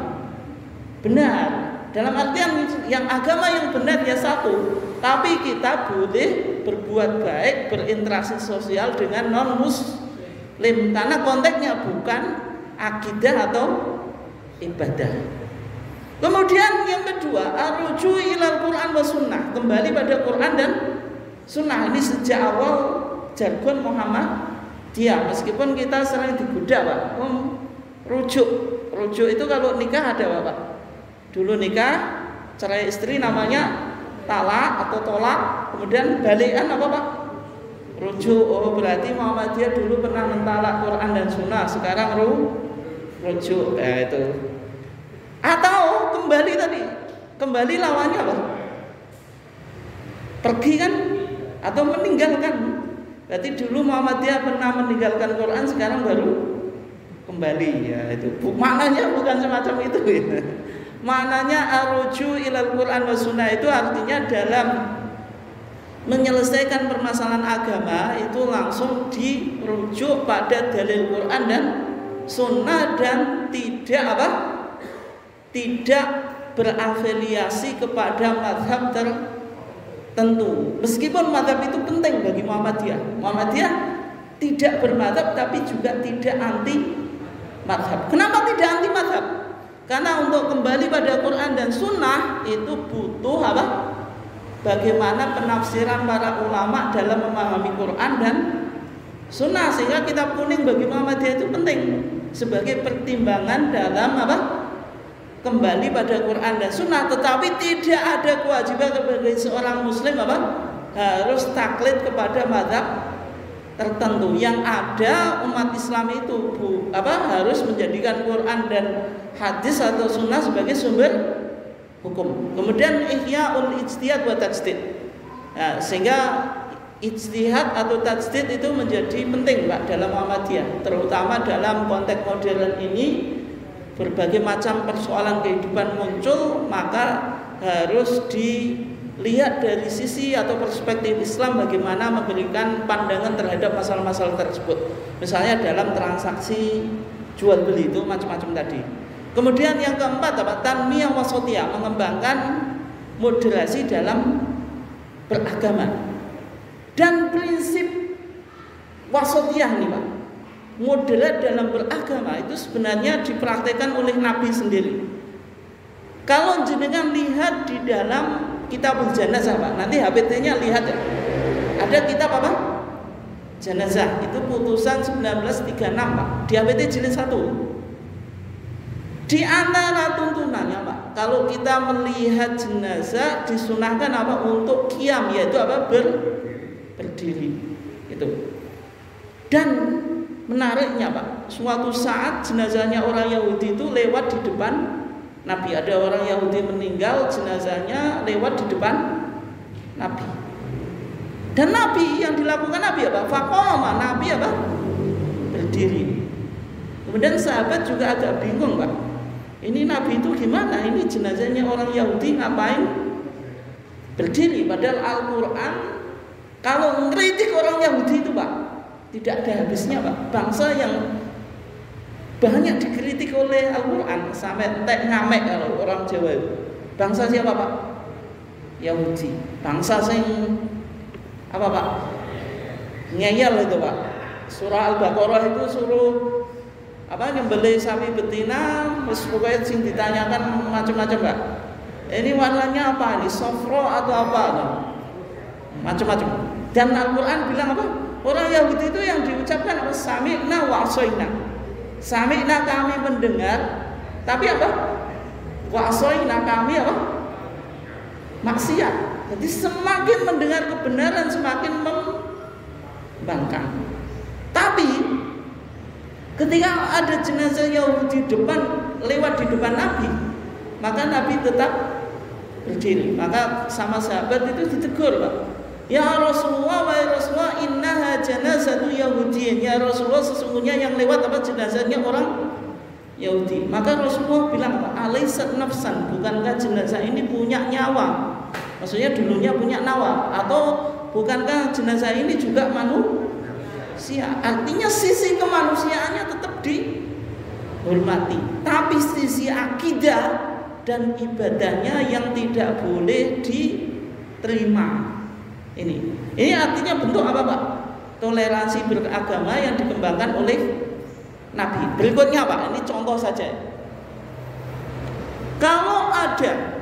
benar. Dalam artian yang agama yang benar ya satu, tapi kita boleh berbuat baik, berinteraksi sosial dengan non-muslim karena konteksnya bukan akidah atau ibadah. Kemudian yang kedua, arruju ilal Quran wa sunnah, kembali pada Quran dan sunnah. Ini sejak awal jargon Muhammadiyah, meskipun kita sering digoda, Pak, rujuk itu kalau nikah ada, Pak. Dulu nikah, cerai istri namanya talak atau tolak, kemudian balikan apa, Pak? Rujuk. Oh, berarti Muhammadiyah dulu pernah mentalak Quran dan Sunnah, sekarang rujuk. Ya itu. Atau kembali tadi, kembali lawannya apa? Pergi kan? Atau meninggalkan? Berarti dulu Muhammadiyah pernah meninggalkan Quran, sekarang baru kembali. Ya itu. Maknanya bukan semacam itu. Ya. Maknanya arruju ilal Quran wa sunnah itu artinya dalam menyelesaikan permasalahan agama itu langsung dirujuk pada dalil Quran dan sunnah dan tidak apa? Tidak berafiliasi kepada mazhab tertentu. Meskipun mazhab itu penting bagi Muhammadiyah. Muhammadiyah tidak bermazhab tapi juga tidak anti mazhab. Kenapa tidak anti mazhab? Karena untuk kembali pada Quran dan Sunnah itu butuh apa? Bagaimana penafsiran para ulama dalam memahami Quran dan Sunnah, sehingga kitab kuning bagi Muhammadiyah itu penting sebagai pertimbangan dalam apa? Kembali pada Quran dan Sunnah. Tetapi tidak ada kewajiban bagi seorang Muslim apa? Harus taklid kepada mazhab tertentu. Yang ada umat Islam itu harus menjadikan Quran dan hadis atau sunnah sebagai sumber hukum. Kemudian ihya'ul ijtihad wa tajdid. Nah, sehingga ijtihad atau tajdid itu menjadi penting, Pak, dalam Muhammadiyah, terutama dalam konteks modern ini. Berbagai macam persoalan kehidupan muncul, maka harus dilihat dari sisi atau perspektif Islam bagaimana memberikan pandangan terhadap masalah-masalah tersebut. Misalnya dalam transaksi jual beli itu macam-macam tadi. Kemudian yang keempat apa? Tanmiyah wasatiyah, mengembangkan moderasi dalam beragama. Dan prinsip wasatiyah nih, Pak, moderat dalam beragama itu sebenarnya dipraktekkan oleh Nabi sendiri. Kalau jenengan lihat di dalam Kitabul Janazah, Pak, nanti HPT-nya lihat ya. Ada kitab apa? Janazah, itu putusan 1936, Pak. Di HPT jilid 1. Di antara tuntunannya, Pak, kalau kita melihat jenazah disunahkan apa? Untuk qiyam, yaitu apa? berdiri. Itu. Dan menariknya Pak, suatu saat jenazahnya orang Yahudi itu lewat di depan Nabi. Ada orang Yahudi meninggal, jenazahnya lewat di depan Nabi. Dan Nabi, yang dilakukan Nabi apa? Faqama, Nabi apa? Berdiri. Kemudian sahabat juga agak bingung Pak. Ini Nabi itu gimana? Ini jenazahnya orang Yahudi ngapain berdiri? Padahal Al-Quran kalau mengkritik orang Yahudi itu Pak, tidak ada habisnya Pak. Bangsa yang banyak dikritik oleh Al-Quran sampai tek ngamek kalau orang Jawa itu. Bangsa siapa Pak? Yahudi. Bangsa sing apa Pak? Ngeyel itu Pak. Surah Al-Baqarah itu suruh apa, nyembelih sapi betina, terus pokoknya sing ditanyakan macam-macam Pak. Ini warnanya apa? Ini sofro atau apa? Macam-macam. Dan Al-Quran bilang apa? Orang Yahudi itu yang diucapkan apa? Sami'na wa asoina. Sami'na, kami mendengar, tapi apa? Wa asoina, kami apa? Maksiat. Jadi semakin mendengar kebenaran semakin membangkang. Tapi ketika ada jenazah Yahudi lewat di depan Nabi, maka Nabi tetap berdiri. Maka sama sahabat itu ditegur Pak. Ya Rasulullah, wahai Rasulullah, innaha janazatu Yahudiyin. Ya Rasulullah, sesungguhnya yang lewat apa? Jenazahnya orang Yahudi. Maka Rasulullah bilang apa? Alaysat nafsan, bukankah jenazah ini punya nyawa? Maksudnya dulunya punya nyawa. Atau bukankah jenazah ini juga manusia? Artinya sisi kemanusiaannya tetap dihormati, tapi sisi akidah dan ibadahnya yang tidak boleh diterima. Ini artinya bentuk apa Pak? Toleransi beragama yang dikembangkan oleh Nabi. Berikutnya Pak, ini contoh saja. Kalau ada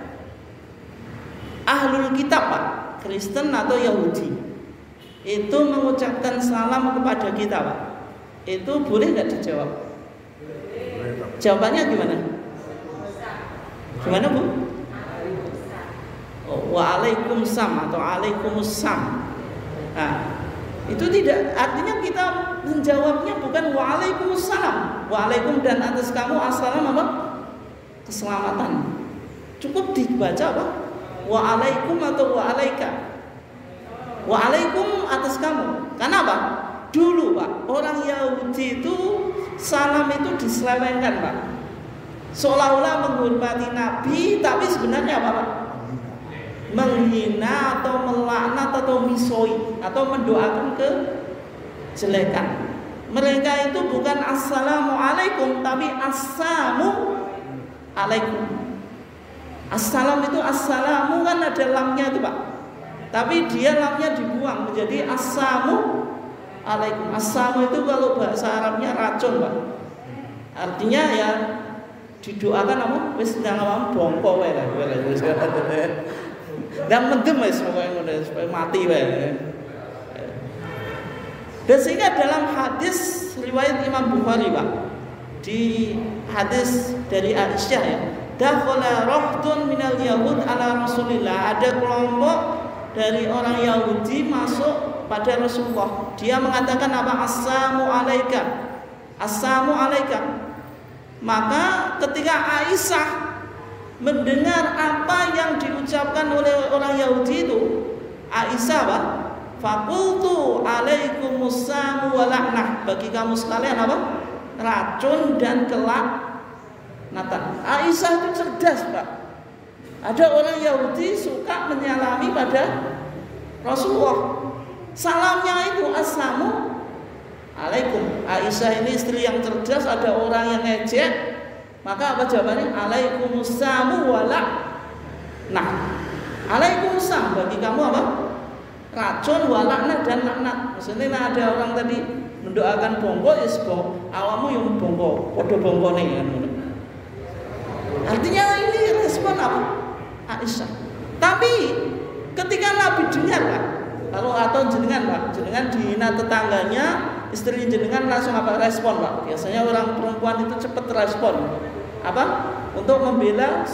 ahlul kitab Pak, Kristen atau Yahudi, itu mengucapkan salam kepada kita Pak, itu boleh nggak dijawab? Jawabannya gimana? Gimana Bu? Waalaikumsalam atau alaikumussalam. Nah, itu tidak artinya kita menjawabnya bukan waalaikumsalam, waalaikum dan atas kamu assalam apa? Keselamatan. Cukup dibaca apa? Waalaikum atau waalaika. Waalaikum atas kamu. Karena apa? Dulu Pak, orang Yahudi itu salam itu diselewengkan Pak. Seolah-olah menghormati Nabi, tapi sebenarnya apa Pak? Menghina atau melaknat atau misoi atau mendoakan kejelekan. Mereka itu bukan assalamualaikum, tapi assamu alaikum. Assalam itu assalamu kan ada lamnya itu Pak, tapi dia lamnya dibuang menjadi assamu alaikum. Assamu itu kalau bahasa Arabnya racun Pak. Artinya ya didoakan apa? Wis ndang awam bongko wae lah. Dan mendem wis supaya mati wae. Dan sehingga dalam hadis riwayat Imam Bukhari Pak, di hadis dari Aisyah ya, dakhala rahdun minal yahud ala Rasulillah, ada kelompok dari orang Yahudi masuk pada Rasulullah. Dia mengatakan apa? Assalamu alaika. Assalamu alaika. Maka ketika Aisyah mendengar apa yang diucapkan oleh orang Yahudi itu, Aisyah apa? Fakultu alaikumussamu wa la'nah. Bagi kamu sekalian apa? Racun dan kelaknatan. Aisyah itu cerdas Pak. Ada orang Yahudi suka menyalami pada Rasulullah. Salamnya itu assalamu alaikum. Aisyah ini istri yang cerdas, ada orang yang ngejek, maka apa jawabannya? Alaikumussamu wa la'nah. Alaikumussalam, bagi kamu apa? Racun, wa la'nah dan laknat. Maksudnya ada orang tadi mendoakan bongko, ya awamu yang bongko, podo bongko nih kan. Artinya ini respon apa? Aisyah. Tapi ketika Nabi dengar Pak, kalau atau jenengan Pak, jenengan dihina tetangganya, istri jenengan langsung apa respon Pak? Biasanya orang perempuan itu cepat respon apa? Untuk membela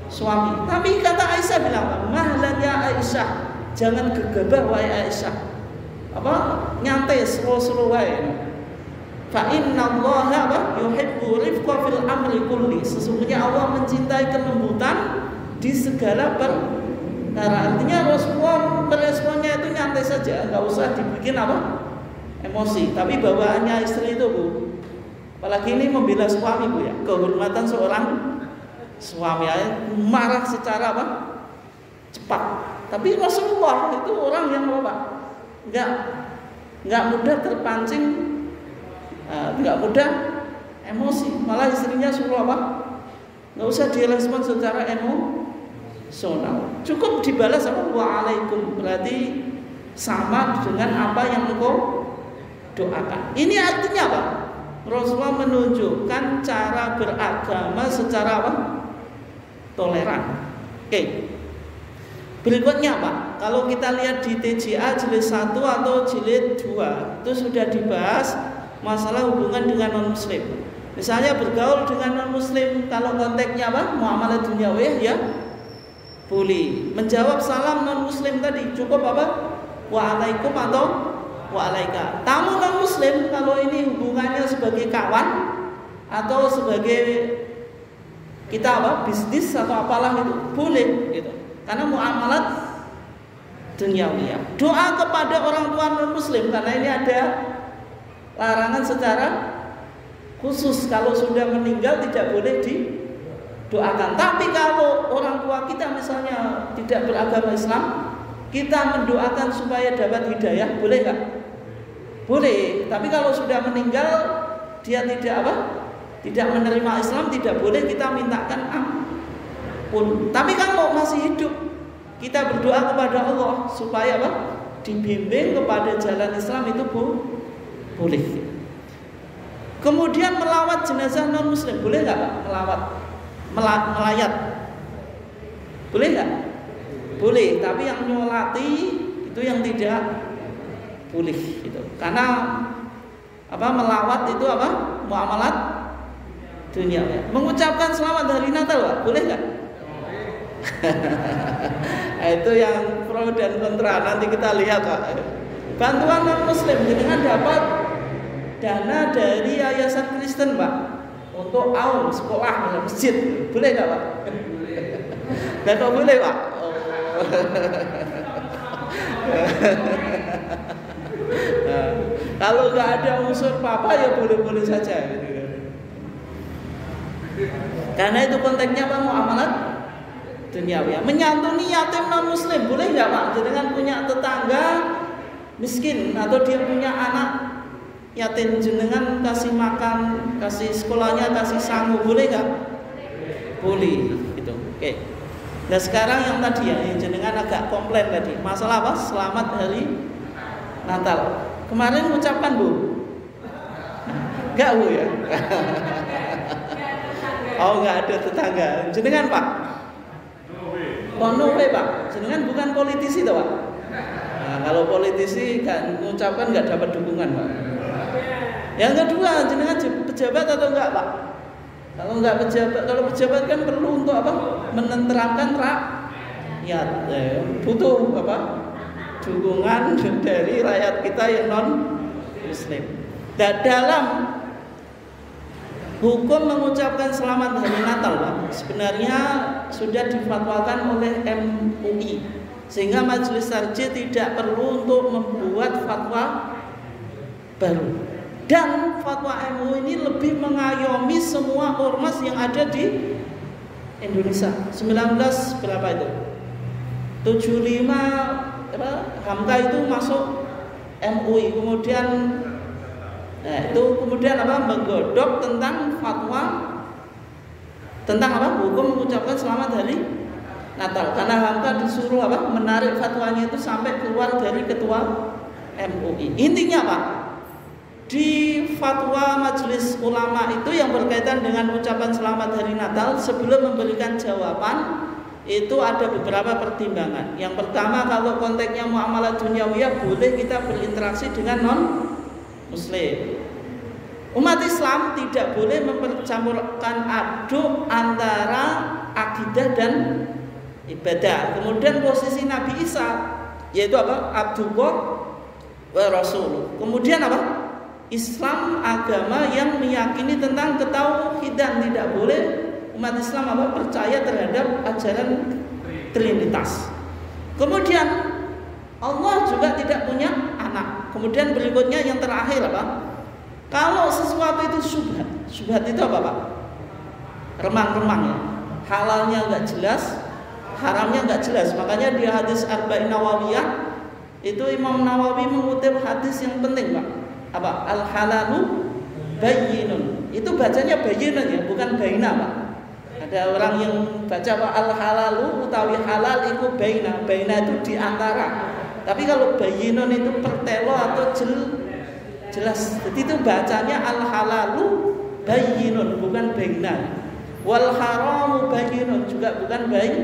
suami. Tapi kata Aisyah bilang, "Mahlan ya Aisyah, jangan gegabah wahai Aisyah. Apa? Nyantai slow-slow wae. Fa innallaha yuhibbu rifqa fil amri kulli. Sesungguhnya Allah mencintai kelembutan di segala perkara. Artinya Rasulullah meresponnya itu nyantai saja, enggak usah dibikin apa? Emosi. Tapi bawaannya istri itu, Bu. Apalagi ini membela suami, Bu ya. Kehormatan seorang suami marah secara apa? Cepat. Tapi Rasulullah itu orang yang apa? Enggak mudah terpancing, enggak mudah emosi. Malah istrinya suruh apa? Enggak usah direspon secara emosional. Cukup dibalas apa? Waalaikum. Berarti sama dengan apa yang engkau doakan. Ini artinya apa? Rasulullah menunjukkan cara beragama secara apa? Toleran. Oke. Berikutnya Pak, kalau kita lihat di TJA jilid 1 atau jilid 2 itu sudah dibahas masalah hubungan dengan non-muslim. Misalnya bergaul dengan non-muslim, kalau konteksnya apa? Muamalah duniawi ya boleh. Menjawab salam non-muslim tadi cukup apa? Waalaikum atau wa'alaika. Tamu non-muslim kalau ini hubungannya sebagai kawan atau sebagai kita apa? Bisnis atau apalah itu boleh gitu. Karena muamalat duniawi. Doa kepada orang tua non-muslim karena ini ada larangan secara khusus, kalau sudah meninggal tidak boleh didoakan. Tapi kalau orang tua kita misalnya tidak beragama Islam, kita mendoakan supaya dapat hidayah, boleh nggak? Boleh. Tapi kalau sudah meninggal dia tidak apa? Tidak menerima Islam, tidak boleh kita mintakan ampun. Tapi kalau masih hidup, kita berdoa kepada Allah supaya apa? Dibimbing kepada jalan Islam, itu boleh. Kemudian melawat jenazah non muslim, boleh nggak Pak? Melayat, boleh nggak? Boleh. Tapi yang nyolati itu yang tidak boleh gitu. Karena apa? Melawat itu apa? Muamalat dunia. Mengucapkan selamat hari Natal, Pak, boleh nggak? Itu yang pro dan kontra, nanti kita lihat Pak. Bantuan non muslim dengan dapat dana dari yayasan Kristen Pak untuk aum sekolah masjid, boleh nggak Pak? Nggak kok boleh Pak? Oh. Nah, kalau nggak ada unsur papa ya boleh-boleh saja gitu. Karena itu konteksnya apa? Muamalat duniawi. Menyantuni yatim non muslim, boleh nggak Pak? Jangan punya tetangga miskin atau dia punya anak yatim, jenengan kasih makan, kasih sekolahnya, kasih sangu, boleh nggak? Boleh gitu. Oke. Nah sekarang yang tadi ya, yang jenengan agak komplain tadi, masalah apa? Selamat hari Natal. Kemarin ucapan Bu? Enggak Bu ya? Oh enggak ada tetangga. Jenengan Pak? Oh no way Pak. Jenengan bukan politisi toh Pak? Nah, kalau politisi kan ucapan enggak dapat dukungan Pak. Yang kedua, jenengan pejabat atau enggak Pak? Kalau enggak pejabat, kalau pejabat kan perlu untuk apa? Menenteramkan rakyat. Butuh apa? Dukungan dari rakyat kita yang non muslim. Dan dalam hukum mengucapkan selamat hari Natal Pak, sebenarnya sudah difatwakan oleh MUI, sehingga Majelis Tarjih tidak perlu untuk membuat fatwa baru. Dan fatwa MUI ini lebih mengayomi semua ormas yang ada di Indonesia. 19 berapa itu? 75 Hamka itu masuk MUI, kemudian itu kemudian apa? Menggodok tentang fatwa tentang apa? Hukum mengucapkan selamat hari Natal. Karena Hamka disuruh apa? Menarik fatwanya itu sampai keluar dari ketua MUI. Intinya Pak, di fatwa Majelis Ulama itu yang berkaitan dengan ucapan selamat hari Natal, sebelum memberikan jawaban itu ada beberapa pertimbangan. Yang pertama, kalau konteksnya muamalah duniawiyah, boleh kita berinteraksi dengan non muslim. Umat Islam tidak boleh mempercampurkan aduk antara akidah dan ibadah. Kemudian posisi Nabi Isa yaitu apa? Abdullah wa Rasul. Kemudian apa? Islam agama yang meyakini tentang ketauhidan, tidak boleh umat Islam apa? Percaya terhadap ajaran Trinitas. Kemudian Allah juga tidak punya anak. Kemudian berikutnya yang terakhir apa? Kalau sesuatu itu syubhat. Syubhat itu apa, Pak? Remang-remang ya. Halalnya nggak jelas, haramnya nggak jelas. Makanya di hadis Arba'in Nawawiyah itu Imam Nawawi mengutip hadis yang penting, Pak. Apa? Al halalu bayyinun. Itu bacanya bayyinun ya, bukan baina, Pak. Ada orang yang baca Pak al halalu utawi halal itu baina. Baina itu di antara. Tapi kalau bayyinun itu pertelo atau jelas. Jadi itu bacanya al halalu bayyinun, bukan baina. Wal haramu bayyinun, juga bukan bain.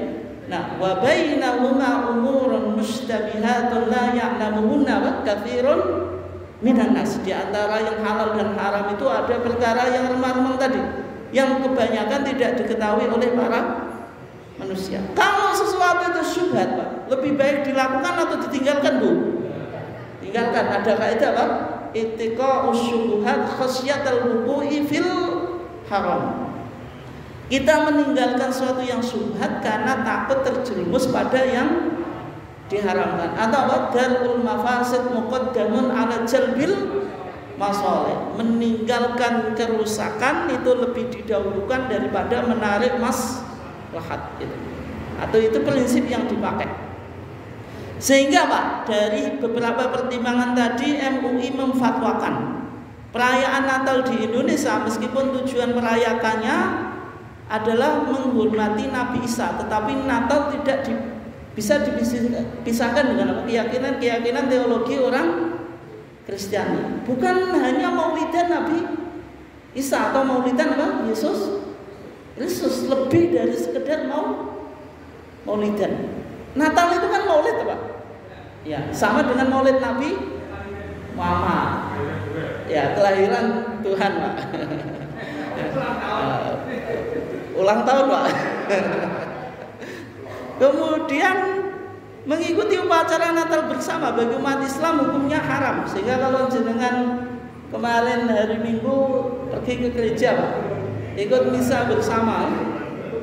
Nah, wa bainahuma umurun mustabihatun la ya'lamuhunna wa katsirun minan nas. Di antara yang halal dan haram itu ada perkara yang remang-remang tadi, yang kebanyakan tidak diketahui oleh para manusia. Kalau sesuatu itu syubhat, Pak, lebih baik dilakukan atau ditinggalkan, Bu? Tinggalkan. Ada kaidah apa? Ittiqa'us syubhat khasyatal wuqu'i fil haram. Kita meninggalkan sesuatu yang syubhat karena takut terjerumus pada yang diharamkan. Atau darul mafasid muqaddamun ala jalbil masalih. Meninggalkan kerusakan itu lebih didahulukan daripada menarik maslahat itu. Atau itu prinsip yang dipakai. Sehingga Pak, dari beberapa pertimbangan tadi MUI memfatwakan perayaan Natal di Indonesia meskipun tujuan merayakannya adalah menghormati Nabi Isa, tetapi Natal tidak bisa dipisahkan dengan keyakinan teologi orang Kristiani. Bukan hanya maulidan Nabi Isa atau maulidan apa? Yesus Kristus, lebih dari sekedar maulidan. Natal itu kan maulid, Pak. Ya, sama dengan maulid Nabi Muhammad. Ya, kelahiran Tuhan, Pak. Ulang tahun, Pak. Kemudian mengikuti upacara Natal bersama bagi umat Islam hukumnya haram. Sehingga kalau jenengan kemarin hari Minggu pergi ke gereja, Pak, ikut misa bersama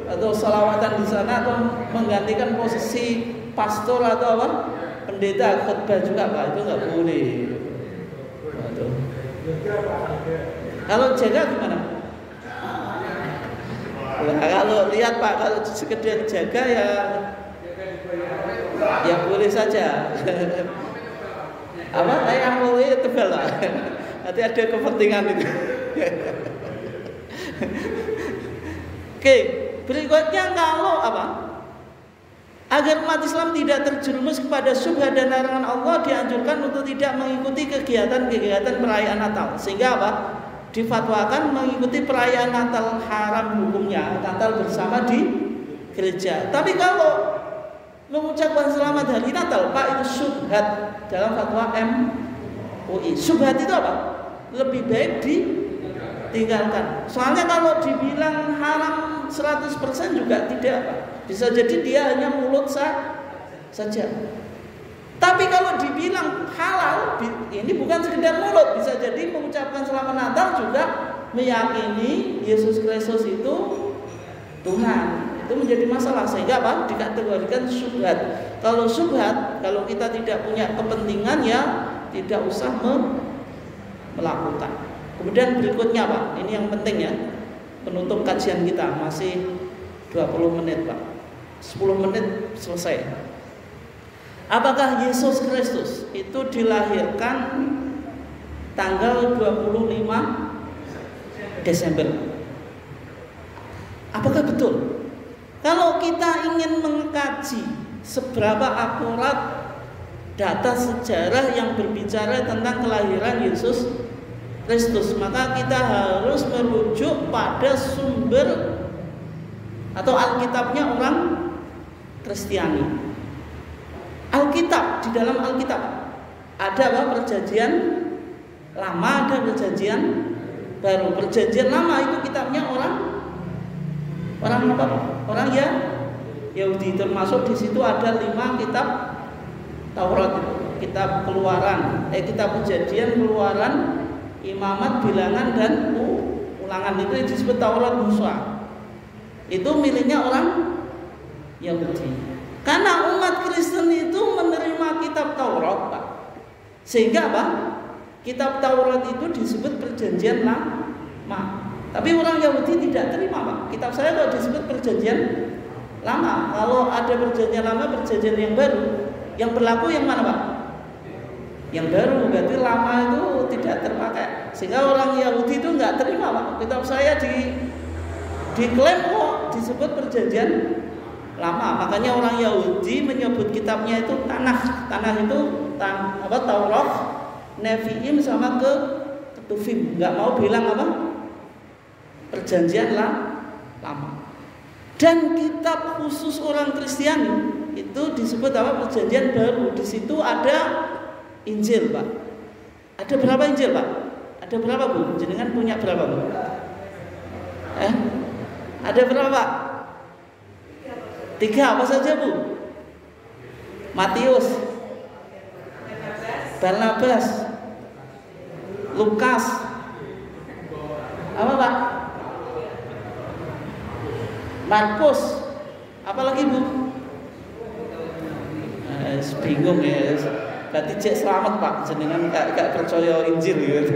atau salawatan di sana atau menggantikan posisi pastor atau apa? Pendeta khutbah juga, Pak, itu nggak boleh. Kalau jaga gimana? Nah, kalau lihat Pak, kalau sekedar jaga ya boleh saja. Apa? Yang boleh tebal lah. Nanti ada kepentingan itu. Oke, berikutnya kalau apa? Agar umat Islam tidak terjerumus kepada syubhat dan larangan Allah, dianjurkan untuk tidak mengikuti kegiatan-kegiatan perayaan Natal. Sehingga apa? Difatwakan mengikuti perayaan Natal haram hukumnya, Natal bersama di gereja. Tapi kalau mengucapkan selamat hari Natal, Pak, itu syubhat dalam fatwa MUI. Syubhat itu apa? Lebih baik ditinggalkan. Soalnya kalau dibilang haram 100% juga tidak, Pak. Bisa jadi dia hanya mulut saja. Tapi kalau dibilang halal, ini bukan sekedar mulut, bisa jadi mengucapkan selamat Natal juga meyakini Yesus Kristus itu Tuhan. Itu menjadi masalah, sehingga apa? Dikategorikan syubhat. Kalau syubhat, kalau kita tidak punya kepentingan, ya tidak usah melakukan. Kemudian berikutnya, Pak, ini yang penting ya, penutup kajian kita masih 20 menit, Pak. 10 menit selesai. Apakah Yesus Kristus itu dilahirkan tanggal 25 Desember? Apakah betul? Kalau kita ingin mengkaji seberapa akurat data sejarah yang berbicara tentang kelahiran Yesus Kristus, maka kita harus merujuk pada sumber atau Alkitabnya orang Kristiani. Alkitab, di dalam Alkitab ada apa? Perjanjian lama, ada perjanjian baru. Perjanjian lama itu kitabnya orang apa? Orang ya Yahudi, termasuk di situ ada 5 kitab Taurat itu, kitab Keluaran, kitab Kejadian, Keluaran, Imamat, Bilangan dan Ulangan, itu yang disebut Taurat Musa. Itu miliknya orang Yahudi. Karena umat Kristen itu menerima kitab Taurat, Pak. Sehingga apa? Kitab Taurat itu disebut Perjanjian Lama. Tapi orang Yahudi tidak terima, Pak. Kitab saya kalau disebut Perjanjian Lama. Kalau ada Perjanjian Lama, Perjanjian yang baru, yang berlaku yang mana, Pak? Yang baru, berarti lama itu tidak terpakai. Sehingga orang Yahudi itu nggak terima, Pak. Kitab saya diklaim kok disebut Perjanjian Lama. Makanya orang Yahudi menyebut kitabnya itu Tanakh. Tanakh itu Taurat, Nevi'im sama Ketuvim. Nggak mau bilang apa? Perjanjian Lama. Dan kitab khusus orang Kristiani itu disebut apa? Perjanjian Baru. Di situ ada Injil, Pak. Ada berapa Injil, Pak? Ada berapa, Bu? Jenengan punya berapa, Bu? Ada berapa, Pak? 3 apa saja, Bu? Matius, Barnabas, Lukas, apa, Pak? Markus, apa lagi, Bu? Bingung ya. Berarti cek selamat, Pak. Jenengan gak percaya Injil gitu.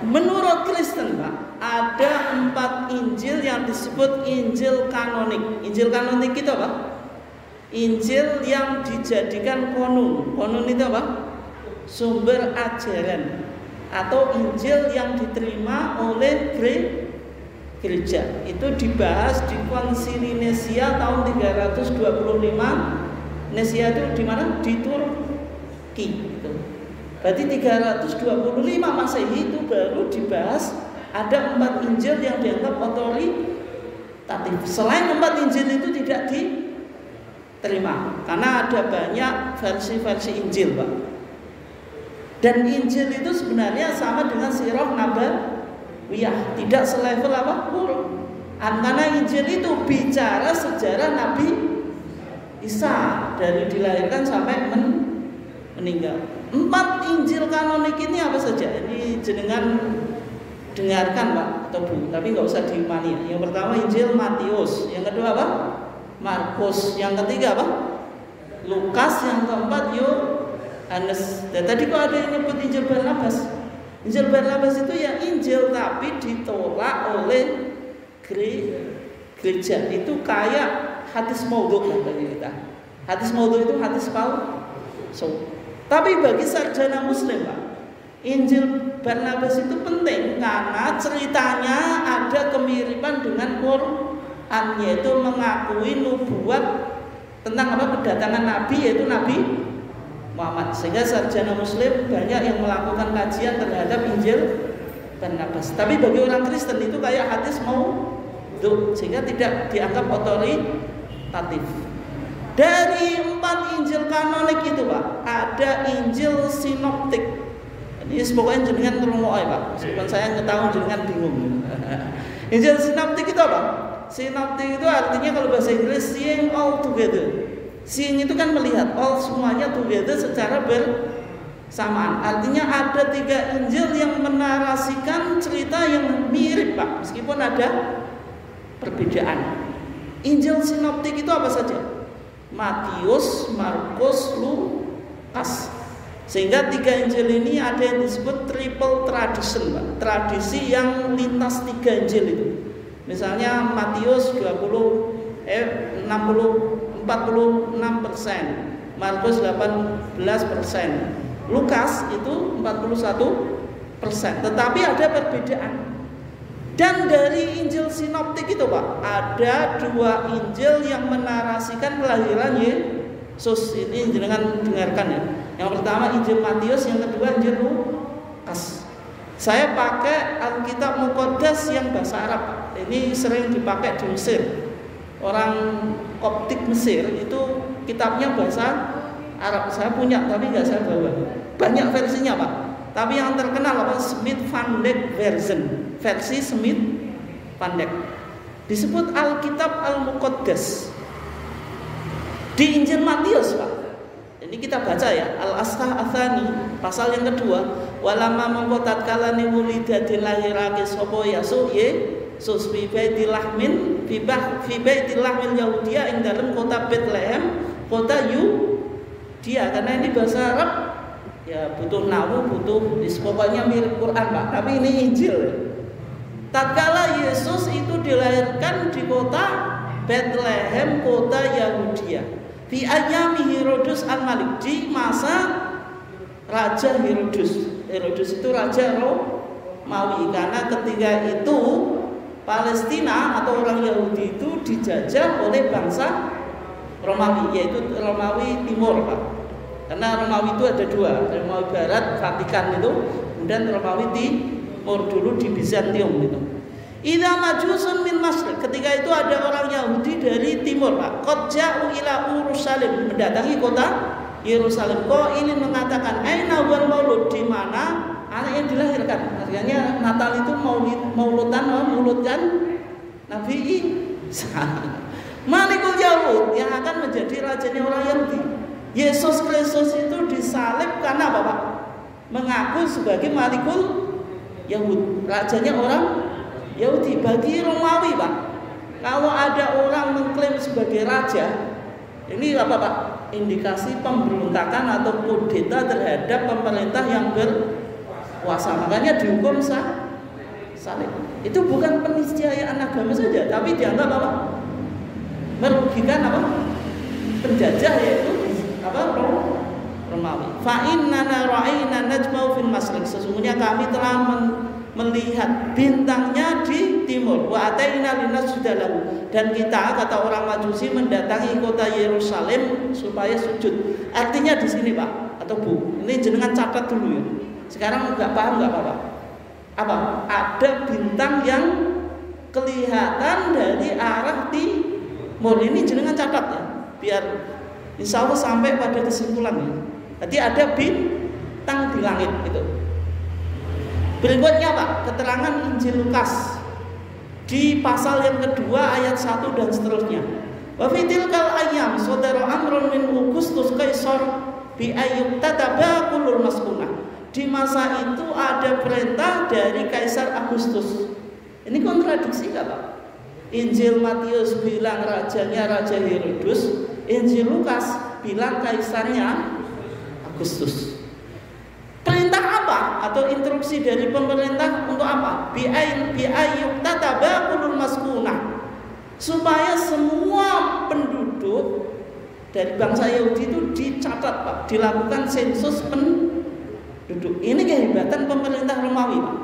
Menurut Kristen, Pak, ada 4 Injil yang disebut Injil kanonik. Injil kanonik itu apa? Injil yang dijadikan konun. Konun itu apa? Sumber ajaran. Atau Injil yang diterima oleh gereja. Itu dibahas di Konsili Nicea tahun 325. Nicea itu di mana? Di Turki. Gitu. Berarti 325 Masehi itu baru dibahas. Ada 4 Injil yang dianggap otoritatif. Selain 4 Injil itu tidak diterima, karena ada banyak versi-versi Injil, Pak. Dan Injil itu sebenarnya sama dengan Sirah Nabawiyah, tidak selevel apa? Quran. Karena Injil itu bicara sejarah Nabi Isa dari dilahirkan sampai meninggal. 4 Injil kanonik ini apa saja? Ini jenengan dengarkan, Pak, atau Bu, tapi nggak usah diimani. Yang pertama Injil Matius, yang kedua apa? Markus, yang ketiga apa? Lukas, yang keempat Yohanes. Dan tadi kok ada yang nyebut Injil Barnabas. Injil Barnabas itu ya Injil tapi ditolak oleh gereja. Itu kayak hadis maudhu katanya kita. Hadis maudhu itu hadis palsu. Tapi bagi sarjana Muslim, Pak, Injil Barnabas itu penting karena ceritanya ada kemiripan dengan Quran, yaitu mengakui nubuat tentang apa? Kedatangan Nabi, yaitu Nabi Muhammad. Sehingga sarjana Muslim banyak yang melakukan kajian terhadap Injil Barnabas. Tapi bagi orang Kristen itu kayak hadis maudhu, sehingga tidak dianggap otoritatif. Dari 4 Injil kanonik itu, Pak, ada Injil sinoptik. Ini pokoknya jenengan ngrungokne, Pak. Meskipun saya ngetahui jenengan bingung. Injil sinoptik itu apa? Sinoptik itu artinya kalau bahasa Inggris seeing all together. Seeing itu kan melihat, all semuanya together secara bersamaan. Artinya ada 3 Injil yang menarasikan cerita yang mirip, Pak, meskipun ada perbedaan. Injil sinoptik itu apa saja? Matius, Markus, Lukas. Sehingga 3 Injil ini ada yang disebut triple tradition, Pak. Tradisi yang lintas 3 Injil itu. Misalnya Matius 46%, Markus 18%, Lukas itu 41%. Tetapi ada perbedaan. Dan dari Injil sinoptik itu, Pak, ada 2 Injil yang menarasikan kelahiran Yesus. Ini jangan dengarkan ya. Yang pertama Injil Matius, yang kedua Injil Lukas. Saya pakai Alkitab Muqaddas yang bahasa Arab. Ini sering dipakai di Mesir. Orang Koptik Mesir itu kitabnya bahasa Arab. Saya punya tapi nggak saya bawa. Banyak versinya, Pak. Tapi yang terkenal apa? Smith Van Dyck version. Versi Smith Van Dyck. Disebut Alkitab Al-Muqaddas. Di Injil Matius, Pak. Ini kita baca ya, Al-Asqah Atsani, pasal yang kedua, walama mongko tatkala wulida dilahirake sapa Yesus Yesus fi baitil lahmin fi baitil lahmil Yahudia ing dalem kota Bethlehem, kota Yudia. Karena ini bahasa Arab ya butuh nahu, butuh pokoknya mirip Quran, Pak. Tapi ini Injil. Tatkala Yesus itu dilahirkan di kota Bethlehem, kota Yahudia. Fi ayyami Herodes al-Malik, di masa Raja Herodes. Herodes itu raja Romawi, karena ketika itu Palestina atau orang Yahudi itu dijajah oleh bangsa Romawi, yaitu Romawi Timur, Pak. Karena Romawi itu ada dua, Romawi Barat, Vatikan itu, kemudian Romawi Timur dulu di Bizantium itu. Idza majusun min Masr, ketika itu ada orang Yahudi dari timur, Pak. Qad ja'u ila Yerusalem, mendatangi kota Yerusalem. Kok ini mengatakan aina wal maulud, di mana anak yang dilahirkan. Artinya Natal itu mauludkan Nabi Isa. Malikul Yahud, yang akan menjadi rajanya orang Yahudi. Yesus Kristus itu disalib karena apa, Pak? Mengaku sebagai Malikul Yahud, rajanya orang Yahudi. Bagi Romawi, Pak, kalau ada orang mengklaim sebagai raja, ini apa, Pak? Indikasi pemberontakan atau kudeta terhadap pemerintah yang berkuasa. Makanya dihukum salib. Itu bukan peniscayaan agama saja, tapi dianggap apa? Merugikan apa? Penjajah, yaitu apa? Romawi. Fa inna ra'ayna najma'u fil masriq, sesungguhnya kami telah melihat bintangnya di timur. Wa ataina linasjudalahu, dan kita, kata orang Majusi, mendatangi kota Yerusalem supaya sujud. Artinya di sini, Pak atau Bu, ini jenengan catat dulu ya. Sekarang nggak paham nggak apa-apa. Apa? Ada bintang yang kelihatan dari arah timur. Ini jenengan catat ya, biar insya Allah sampai pada kesimpulannya. Jadi ada bintang di langit itu. Berikutnya, Pak, keterangan Injil Lukas di pasal yang kedua ayat 1 dan seterusnya. Wa fi tilkal ayyam saudara amrun min Augustus Kaisar bi ayyub tataba kulul maskunah. Di masa itu ada perintah dari Kaisar Agustus. Ini kontradiksi enggak, Pak? Injil Matius bilang rajanya Raja Herodes, Injil Lukas bilang kaisarnya Agustus. Perintah apa atau instruksi dari pemerintah untuk apa? Bi'ayyuk tatabakulul maskunah, supaya semua penduduk dari bangsa Yahudi itu dicatat, Pak, dilakukan sensus penduduk. Ini kehebatan pemerintah Romawi, Pak.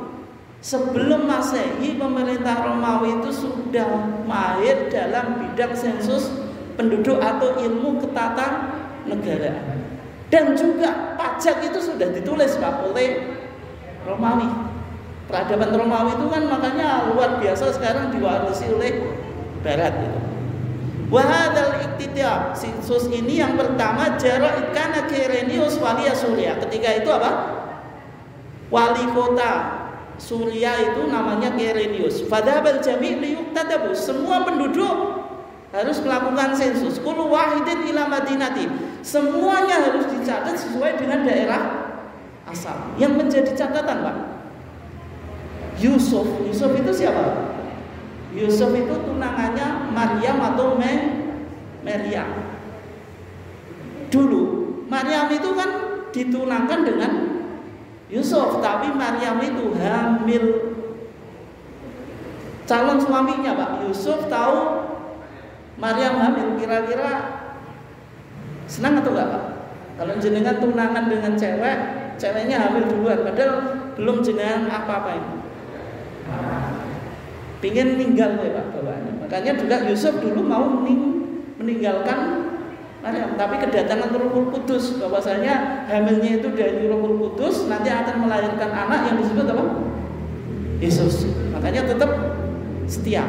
Sebelum Masehi, pemerintah Romawi itu sudah mahir dalam bidang sensus penduduk atau ilmu ketatanegaraan. Dan juga pajak itu sudah ditulis, Pak, oleh Romawi. Peradaban Romawi itu kan makanya luar biasa, sekarang diwarisi oleh Barat itu. Wahadal iktidab, sensus ini yang pertama jarak kana Quirinius wali Suria. Ketika itu apa? Wali kota Suria itu namanya Quirinius. Fadhabal jami' liyuktadabu, semua penduduk harus melakukan sensus. Kullu wahidin ila madinati, semuanya harus dicatat sesuai dengan daerah asal. Yang menjadi catatan, Pak, Yusuf itu siapa? Yusuf itu tunangannya Maryam atau Maryam. Dulu Maryam itu kan ditunangkan dengan Yusuf, tapi Maryam itu hamil calon suaminya, Pak. Yusuf tahu Maryam hamil, kira-kira senang atau enggak, Pak? Kalau jenengan tunangan dengan cewek, ceweknya hamil duluan, padahal belum jenengan apa-apa ini. Pingin meninggal ya, Pak, bapaknya. Makanya juga Yusuf dulu mau meninggalkan Maryam, tapi kedatangan Rohul Kudus, bahwasanya hamilnya itu dari Rohul Kudus, nanti akan melahirkan anak yang disebut apa? Yesus. Makanya tetap setia.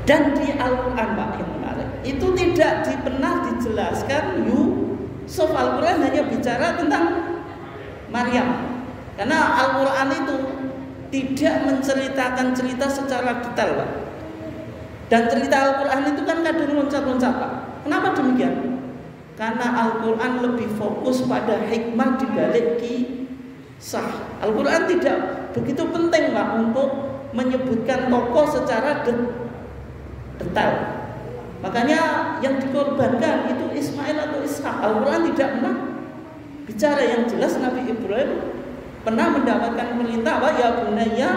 Dan di Al-Quran, Pak, yang menarik, itu tidak pernah dijelaskan Yusuf. Al-Quran hanya bicara tentang Maryam. Karena Al-Quran itu tidak menceritakan cerita secara detail, Pak. Dan cerita Al-Quran itu kan kadang loncat-loncat, Pak. Kenapa demikian? Karena Al-Quran lebih fokus pada hikmah dibalik kisah. Al-Quran tidak begitu penting Pak untuk menyebutkan tokoh secara detail. Makanya yang dikorbankan itu Ismail atau Ishak. Al-Quran tidak pernah bicara. Yang jelas Nabi Ibrahim pernah mendapatkan perintah apa? Ya bunayya,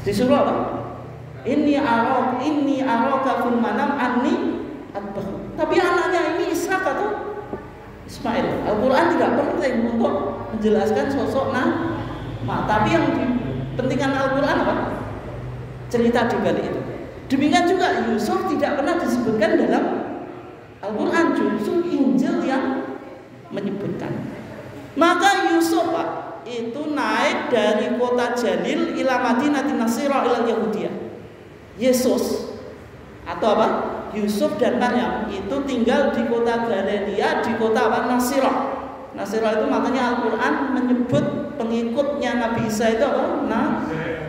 di surah apa? Inni araka fil manam anni adbah. Tapi anaknya ini Ishak atau Ismail. Al-Quran tidak penting untuk menjelaskan sosok nama. Tapi yang dipentingkan Al-Quran apa? Cerita di balik itu. Demikian juga Yusuf tidak pernah disebutkan dalam Al-Quran. Justru Injil yang menyebutkan. Maka Yusuf Pak itu naik dari kota Jalil ila Madinatin Nasirah ila Yahudiyah. Yesus atau apa? Yusuf dan Maryam itu tinggal di kota Galilea, di kota apa? Nasirah. Nasirah itu makanya Al-Quran menyebut pengikutnya Nabi Isa itu apa?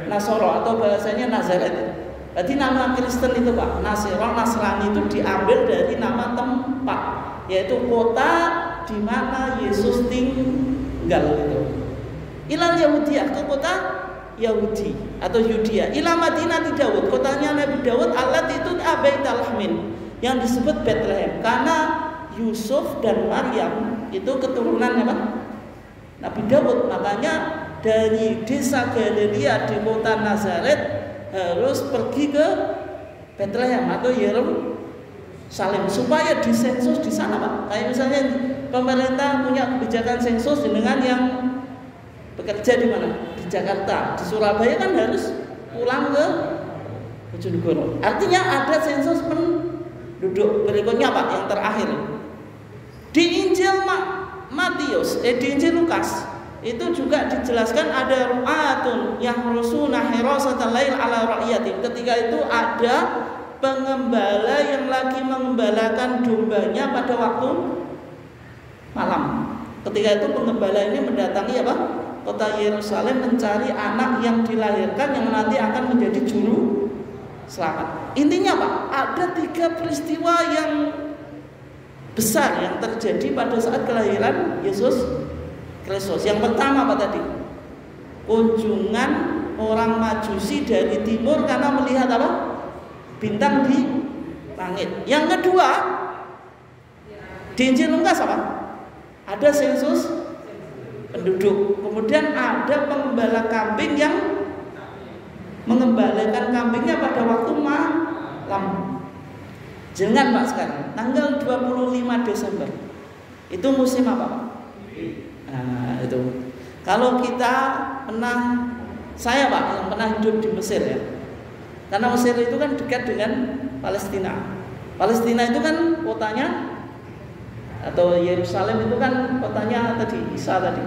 Nasoro atau bahasanya Nazaret. Berarti nama Kristen itu Pak, Nasirah, Nasrani itu diambil dari nama tempat, yaitu kota di mana Yesus tinggal itu. Ilal Yahudiyah, ke kota Yahudi atau Yudea. Ila Madinah di Daud, kotanya Nabi Daud. Alat itu Baitul Lahmin, yang disebut Bethlehem, karena Yusuf dan Maryam itu keturunan apa? Nabi Daud. Makanya dari desa Galilea di kota Nazaret harus pergi ke Bethlehem atau Yerusalem supaya disensus di sana Pak. Kayak misalnya pemerintah punya kebijakan sensus dengan yang bekerja di mana? Di Jakarta, di Surabaya kan harus pulang ke Bojonegoro. Artinya ada sensus penduduk. Berikutnya Pak, yang terakhir di Injil Matius, di Injil Lukas itu juga dijelaskan ada ru'atun yahrusuna hirasatal lail ala ra'yatin. Ketika itu ada pengembala yang lagi mengembalakan dombanya pada waktu malam. Ketika itu pengembala ini mendatangi apa? Kota Yerusalem mencari anak yang dilahirkan yang nanti akan menjadi juru selamat. Intinya Pak, ada 3 peristiwa yang besar yang terjadi pada saat kelahiran Yesus Kristus. Yang pertama apa tadi? Kunjungan orang Majusi dari timur karena melihat apa? Bintang di langit. Yang kedua, di Injil Lukas apa? Ada sensus penduduk. Kemudian ada pengembala kambing yang mengembalakan kambingnya pada waktu malam. Jangan Pak sekarang, tanggal 25 Desember itu musim apa Pak? Nah itu. Kalau kita pernah, saya Pak yang pernah hidup di Mesir ya. Karena Mesir itu kan dekat dengan Palestina. Palestina itu kan kotanya, atau Yerusalem itu kan kotanya tadi, Isa tadi.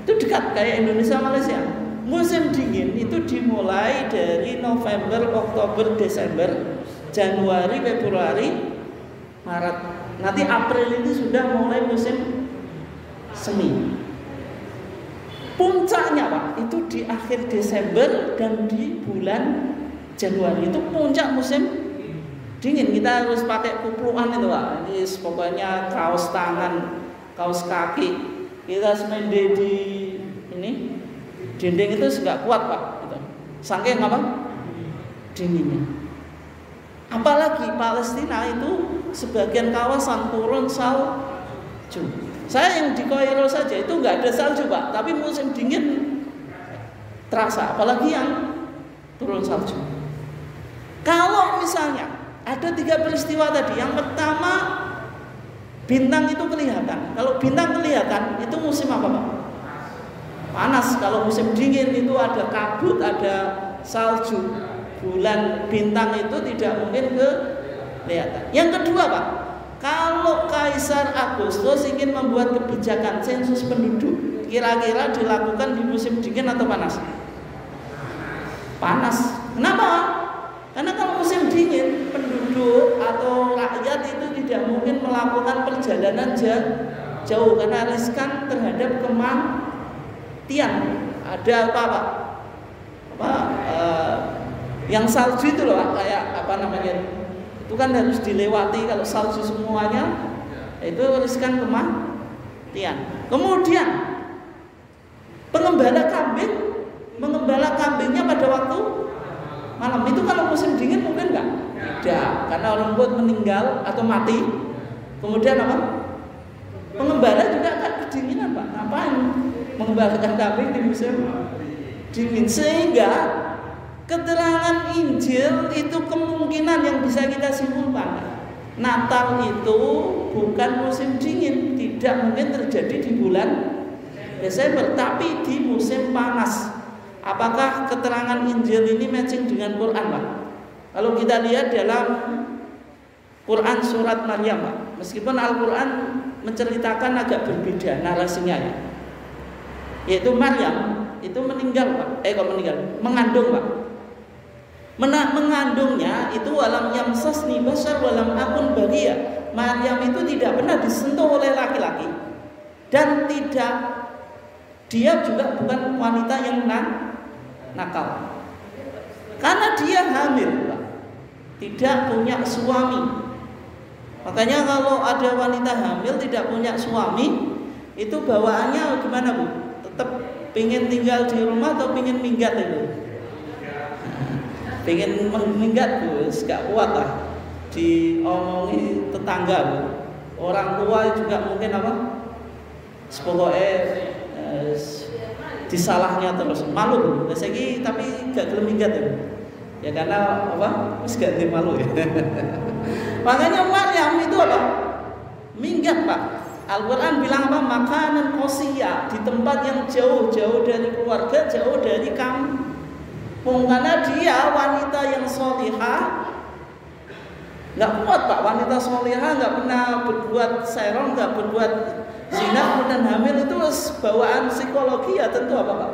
Itu dekat kayak Indonesia Malaysia. Musim dingin itu dimulai dari November, Oktober, Desember, Januari, Februari, Maret. Nanti April ini sudah mulai musim semi. Puncaknya Pak itu di akhir Desember dan di bulan Januari. Itu puncak musim dingin. Kita harus pakai kupluan itu Pak. Ini pokoknya kaos tangan, kaos kaki. Kita semende di ini dinding itu nggak kuat Pak. Gitu. Saking apa? Dinginnya. Apalagi Palestina itu sebagian kawasan turun salju. Saya yang di Kairo saja itu nggak ada salju Pak, tapi musim dingin terasa. Apalagi yang turun salju. Kalau misalnya ada 3 peristiwa tadi, yang pertama bintang itu kelihatan. Kalau bintang kelihatan itu musim apa Pak? Panas. Kalau musim dingin itu ada kabut, ada salju. Bulan bintang itu tidak mungkin kelihatan. Yang kedua Pak, kalau Kaisar Agustus ingin membuat kebijakan sensus penduduk, kira-kira dilakukan di musim dingin atau panas? Panas. Kenapa? Karena kalau musim dingin, penduduk atau rakyat itu tidak mungkin melakukan perjalanan jauh karena riskan terhadap kematian. Ada apa Pak? Yang salju itu loh, kayak apa namanya? Itu kan harus dilewati, kalau salju semuanya itu riskan kematian. Kemudian mengembala kambingnya pada waktu malam. Itu kalau musim dingin mungkin enggak? Tidak, karena rumput meninggal atau mati. Kemudian apa? Pengembala juga akan kedinginan, Pak. Ngapain mengembalakan kambing di musim dingin? Sehingga keterangan Injil itu kemungkinan yang bisa kita simpulkan. Natal itu bukan musim dingin, tidak mungkin terjadi di bulan Desember, tapi di musim panas. Apakah keterangan Injil ini matching dengan Quran, Pak? Kalau kita lihat dalam Quran surat Maryam, Pak, meskipun Al-Quran menceritakan agak berbeda narasinya, ya. Yaitu Maryam itu meninggal, Pak. Mengandung, Pak. Mengandungnya itu walam yamsasni bashar walam akun baghia. Maryam itu tidak pernah disentuh oleh laki-laki, dan dia juga bukan wanita yang nakal. Karena dia hamil, Pak. Tidak punya suami. Makanya kalau ada wanita hamil tidak punya suami, itu bawaannya gimana, Bu? Tetap pengen tinggal di rumah atau pengen minggat itu? Pengen minggat, Bu, gak kuat lah diomongi tetangga, Bu. Orang tua juga mungkin apa? Pokoknya disalahnya terus, malu, Bu. Tapi gak gelem minggat, ya. Ya karena apa? Wis gak malu, ya. Makanya Maryam itu apa? Minggat, Pak. Al-Quran bilang apa? Makanan qosiyah, di tempat yang jauh dari keluarga, jauh dari kampung. Karena dia wanita yang solihah. Nggak kuat, Pak. Wanita solihah nggak pernah berbuat serong, nggak berbuat zina, kemudian hamil, itu bawaan psikologi ya tentu apa, Pak?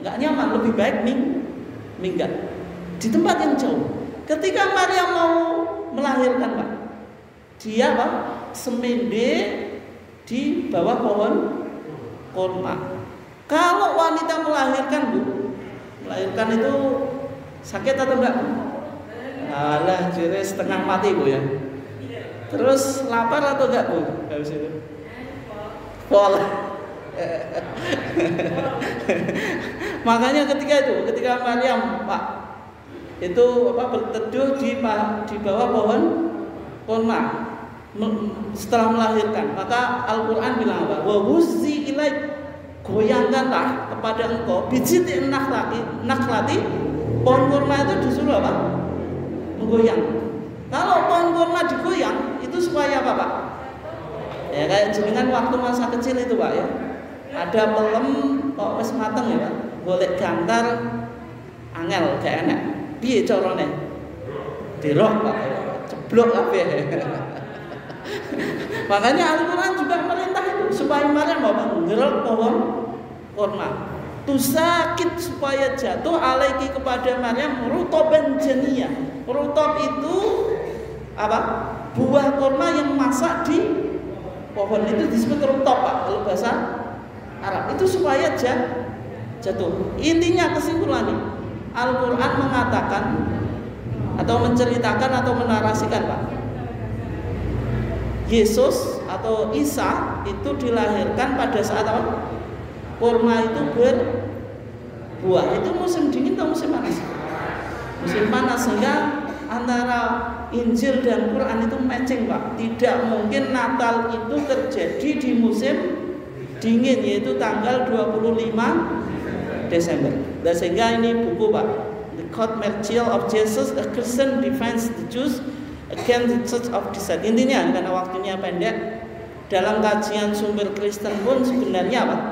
Nggak nyaman, lebih baik minggat di tempat yang jauh. Ketika Maryam mau melahirkan, Pak, dia, Pak, semende di bawah pohon kurma. Kalau wanita melahirkan, Bu, melahirkan itu sakit atau enggak? Alah, jadi setengah mati, Bu, ya. Terus lapar atau enggak, Bu? Habis itu pol. Makanya ketika Maryam, Pak, itu apa, berteduh di bawah pohon kurma setelah melahirkan, maka Al-Quran bilang apa? Wa huzzi ilaik, goyangkanlah kepada engkau bijit nakhlati, pohon kurma itu disuruh apa? Menggoyang. Kalau pohon kurma digoyang itu supaya apa, Pak? Ya kayak jenengan waktu masa kecil itu, Pak, ya. Ada pelem kok wis mateng, ya, Pak. Golek gantar angel gak enak. Piye carane? Dirok, Pak. Ceblok kabeh. Makanya Al-Quran juga merintah itu supaya Maryam ngerok pohon kurma. Tusakit, supaya jatuh alaiki kepada Maryam rutoban janiyah. Rutob itu apa? Buah kurma yang masak di pohon, itu disebut rutob, Pak, kalau bahasa Arab. Itu supaya jatuh. Intinya, kesimpulannya, Al-Quran mengatakan atau menceritakan atau menarasikan, Pak, Yesus atau Isa itu dilahirkan pada saat apa? Kurma itu berbuah. Itu musim dingin atau musim panas? Musim panas. Sehingga antara Injil dan Quran itu matching, Pak. Tidak mungkin Natal itu terjadi di musim dingin, yaitu tanggal 25 Desember. Dan sehingga ini buku, Pak, The Court Martial of Jesus, A Christian Defends the Jews Against the Church of Deceit. Intinya, karena waktunya pendek, dalam kajian sumber Kristen pun sebenarnya, Pak,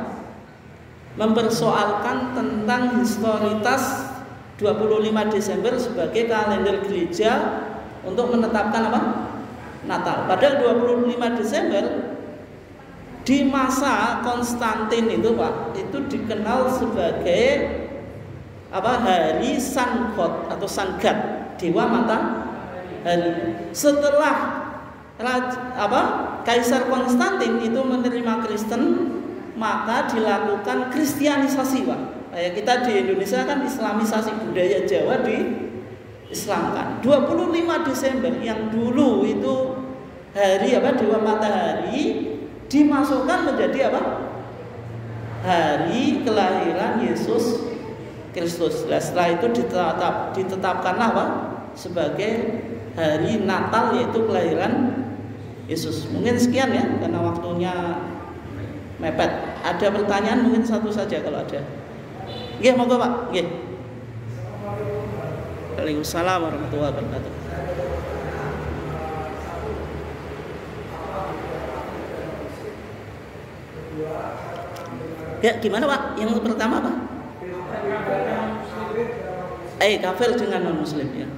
mempersoalkan tentang historitas 25 Desember sebagai kalender gereja untuk menetapkan apa? Natal. Padahal 25 Desember di masa Konstantin itu, Pak, itu dikenal sebagai apa? Hari Sun God atau Sun God, dewa matahari. Setelah Kaisar Konstantin itu menerima Kristen, maka dilakukan kristianisasi, Pak. Kayak kita di Indonesia kan islamisasi, budaya Jawa Islamkan. 25 Desember yang dulu itu hari Dewa Matahari dimasukkan menjadi hari kelahiran Yesus Kristus. Nah, setelah itu ditetapkanlah sebagai hari Natal, yaitu kelahiran Yesus. Mungkin sekian ya, karena waktunya mepet. Ada pertanyaan mungkin satu saja kalau ada. Nggih, monggo Pak. Nggih. Waalaikumsalam warahmatullahi wabarakatuh. Ya, gimana Pak? Yang pertama Pak? Kafir dengan non muslim ya.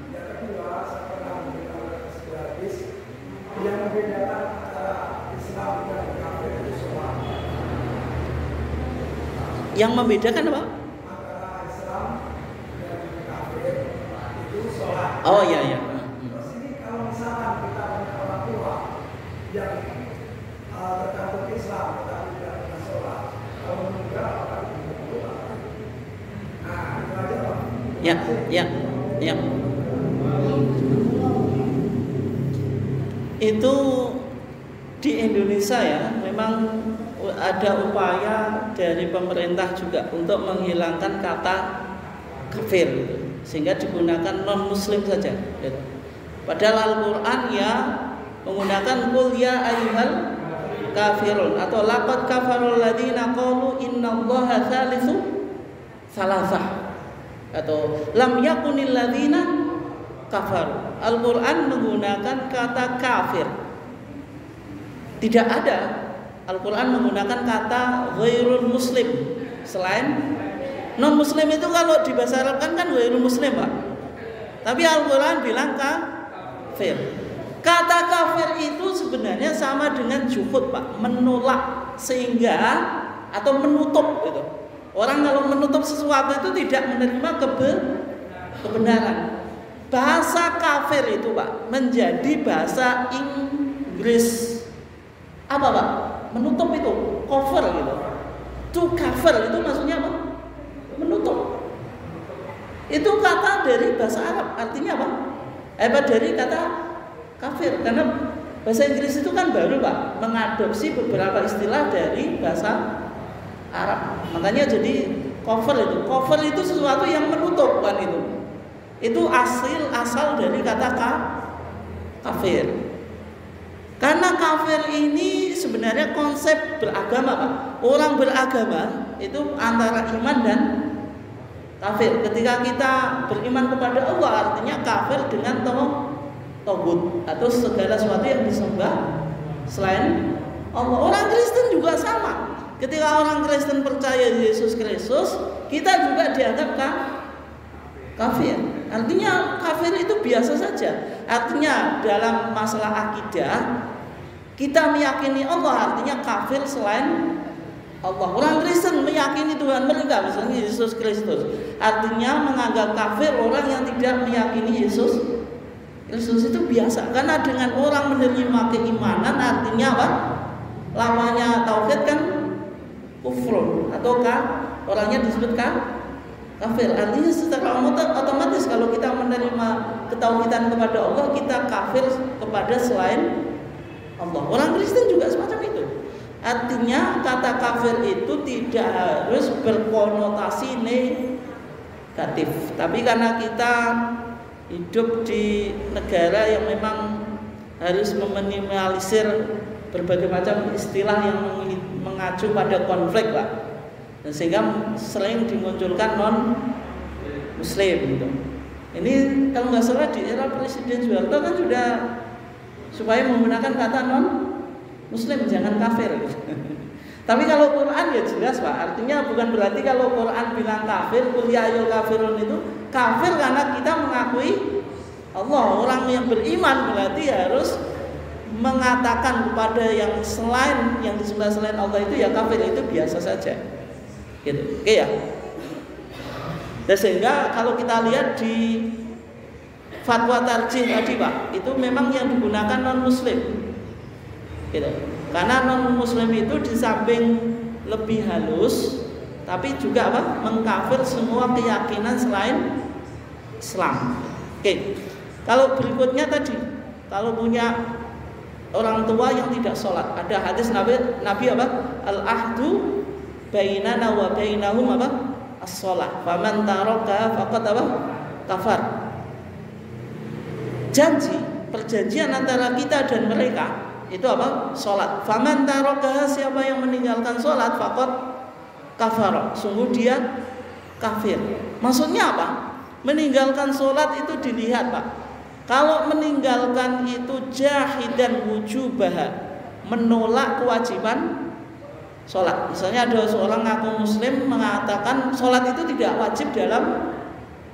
Yang membedakan apa? Oh iya iya. Terus ini kalau misalkan kita punya orang tua yang tergantung Islam tetapi tidak pernah sholat, kalau meninggal akan dibunuh. Nah, itu aja Pak. Ya. Itu di Indonesia ya, memang ada upaya dari pemerintah juga untuk menghilangkan kata kafir, sehingga digunakan non muslim saja. Padahal Al-Quran ya menggunakan qul ya ayyuhal kafirun atau laqad kafarul ladzina qalu innallaha tsalitsu tsalatsah atau lam yakunil ladzina kafar. Al-Quran menggunakan kata kafir. Tidak ada Al-Quran menggunakan kata ghairul muslim. Selain non muslim itu kalau di bahasa Arab kan ghairul muslim Pak. Tapi Al-Quran bilang kafir. Kata kafir itu sebenarnya sama dengan juhud Pak, menolak sehingga atau menutup gitu. Orang kalau menutup sesuatu itu tidak menerima kebenaran. Bahasa kafir itu Pak menjadi bahasa Inggris. Apa Pak? Menutup itu, cover gitu. To cover itu maksudnya apa? Menutup. Itu kata dari bahasa Arab, artinya apa? Dari kata kafir. Karena bahasa Inggris itu kan baru Pak, mengadopsi beberapa istilah dari bahasa Arab. Makanya jadi cover itu. Cover itu sesuatu yang menutup kan itu. Itu asal dari kata kafir. Karena kafir ini sebenarnya konsep beragama Pak. Orang beragama itu antara iman dan kafir. Ketika kita beriman kepada Allah artinya kafir dengan tauhid atau segala sesuatu yang disembah selain Allah. Orang Kristen juga sama. Ketika orang Kristen percaya Yesus Kristus, kita juga dianggap kafir. Artinya kafir itu biasa saja. Artinya dalam masalah akidah kita meyakini Allah, artinya kafir selain Allah. Orang Kristen meyakini Tuhan mereka, misalnya Yesus Kristus, artinya menganggap kafir orang yang tidak meyakini Yesus Kristus. Itu biasa. Karena dengan orang menerima keimanan artinya apa? Lawannya tauhid kan kufur atau orangnya disebut kafir. Artinya secara otomatis kalau kita menerima ketauhidan kepada Allah, kita kafir kepada selain Allah. Orang Kristen juga semacam itu. Artinya kata kafir itu tidak harus berkonotasi negatif. Tapi karena kita hidup di negara yang memang harus meminimalisir berbagai macam istilah yang mengacu pada konflik Pak. Dan sehingga sering dimunculkan non muslim gitu. Ini kalau nggak salah di era Presiden Soeharto kan sudah supaya menggunakan kata non muslim, jangan kafir gitu. Tapi kalau Quran ya jelas Pak, artinya bukan berarti kalau Quran bilang kafir, qul ya ayyuhal kafirun itu kafir karena kita mengakui Allah. Orang yang beriman berarti harus mengatakan kepada yang selain, yang disembah selain Allah itu ya kafir, itu biasa saja. Gitu. Oke ya. Dan sehingga kalau kita lihat di fatwa tarjih tadi Pak, itu memang yang digunakan non muslim. Gitu. Karena non muslim itu di samping lebih halus, tapi juga apa? Mengkafir semua keyakinan selain Islam. Oke. Kalau berikutnya tadi, kalau punya orang tua yang tidak sholat, ada hadis Nabi apa? Al-ahdu bainana wa bainahum apa? As-sholat. Faman taraka faqad apa? Kafar. Janji, perjanjian antara kita dan mereka itu apa? Sholat. Faman taraka, siapa yang meninggalkan sholat faqad kafar. Sungguh dia kafir. Maksudnya apa? Meninggalkan sholat itu dilihat, Pak. Kalau meninggalkan itu jahidan wujubaha, menolak kewajiban sholat. Misalnya ada seorang ngaku muslim mengatakan sholat itu tidak wajib dalam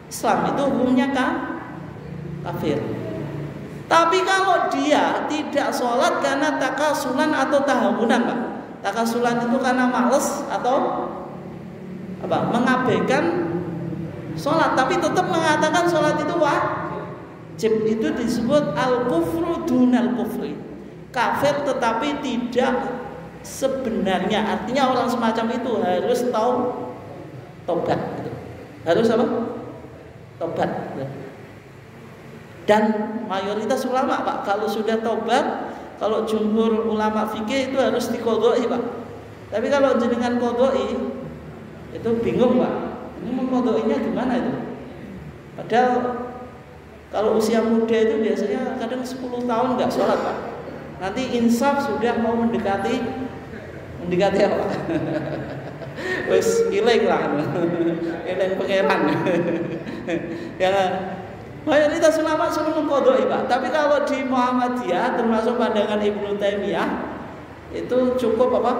Islam, itu hukumnya kafir. Tapi kalau dia tidak sholat karena takasulan atau tahawunan, Pak. Takasulan itu karena males atau apa? Mengabaikan sholat, tapi tetap mengatakan sholat itu wajib. Itu disebut al-kufru dunal kufri, kafir tetapi tidak sebenarnya. Artinya orang semacam itu harus tobat, harus apa? Tobat. Dan mayoritas ulama, Pak, kalau sudah tobat, kalau jumhur ulama fikih itu harus diqodoi, Pak. Tapi kalau jenengan qodoi itu bingung, Pak. Ini mengqodoinya gimana itu? Padahal kalau usia muda itu biasanya kadang 10 tahun nggak sholat, Pak. Nanti insaf sudah mau mendekati apa? Wes ileng lah, ileng pangeran. Ya, mayoritas ulama suruh mengqodoi, Pak. Tapi kalau di Muhammadiyah termasuk pandangan Ibnu Taimiyah itu cukup apa?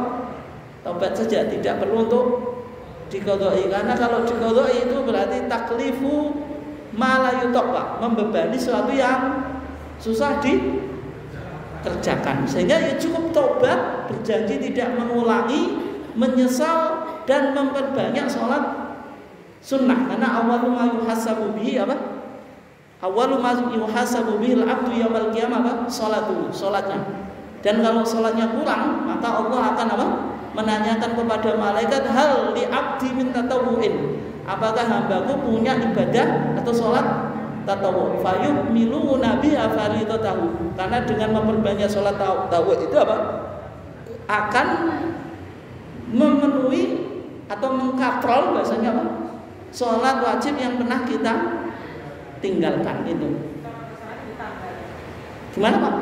Tobat saja, tidak perlu untuk diqodoi. Karena kalau diqodoi itu berarti taklifu malayutok, Pak, membebani sesuatu yang susah dikerjakan. Sehingga ya cukup tobat, berjanji tidak mengulangi, menyesal dan memperbanyak sholat sunnah. Karena awwalu ma yuhasabu bihi apa? Awwalu ma yuhasabu bihi al-'abdu yaumil qiyamah apa? Sholatnya. Dan kalau sholatnya kurang, maka Allah akan apa? Menanyakan kepada malaikat, hal li 'abdi min tatawwu'in, apakah hambaku punya ibadah atau sholat tatawu? Fayu'milu nabiha faridatahu, karena dengan memperbanyak sholat tatawu itu apa? Akan memenuhi atau mengkatrol bahasanya apa? Sholat wajib yang pernah kita tinggalkan itu. Gimana, Pak?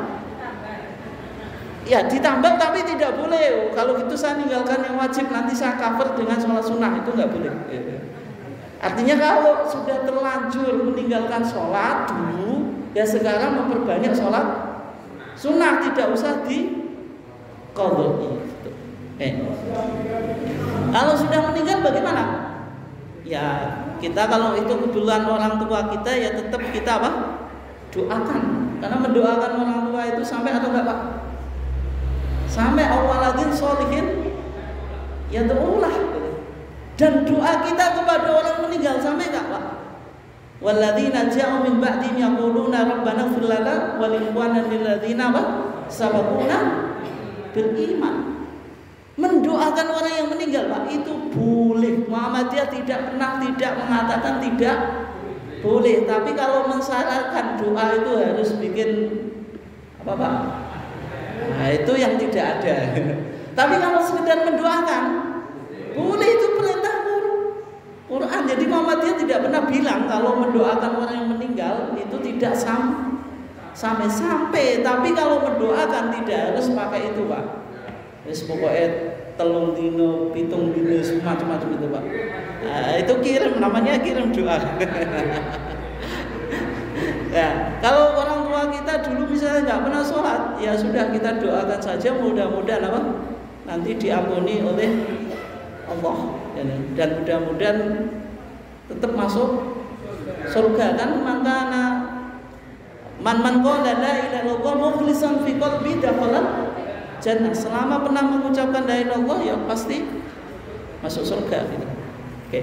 Ya ditambah, tapi tidak boleh. Kalau gitu saya tinggalkan yang wajib, nanti saya cover dengan sholat sunnah, itu nggak boleh. Artinya kalau sudah terlanjur meninggalkan sholat dulu, ya sekarang memperbanyak sholat sunnah, tidak usah diqodoi. Kalau sudah meninggal bagaimana? Ya kita kalau itu kebetulan orang tua kita, ya tetap kita apa? Doakan. Karena mendoakan orang tua itu sampai atau enggak, Pak? Sampai awaladin sholihin ya terulah. Dan doa kita kepada orang meninggal sampai enggak, Pak? Walladzina ja'u min ba'dihim yaquluna rabbana ighfir lana wa li ikhwanina alladzina sabaquna bil iman. Mendoakan orang yang meninggal, Pak, itu boleh. Muhammadiyah tidak pernah tidak mengatakan tidak boleh. Tapi kalau mensyaratkan doa itu harus bikin apa, Pak? Nah, itu yang tidak ada. Tapi kalau sekedar mendoakan boleh, itu perintah Quran. Jadi Muhammadiyah tidak pernah bilang kalau mendoakan orang yang meninggal itu tidak sampai. Tapi kalau mendoakan tidak harus pakai itu, Pak. Wis pokoknya telung dino, pitung dino, macam-macam itu, Pak. Nah, itu kirim, namanya kirim doa. Ya, kalau orang tua kita dulu misalnya nggak pernah sholat, ya sudah kita doakan saja, mudah-mudahan apa? Nanti diampuni oleh Allah, dan mudah-mudahan tetap masuk surga. Kan makana man qala la ilaha illallah mukhlishan fi qalbi dakhala jannah. Selama pernah mengucapkan la ilaha illallah, ya pasti masuk surga gitu. Oke.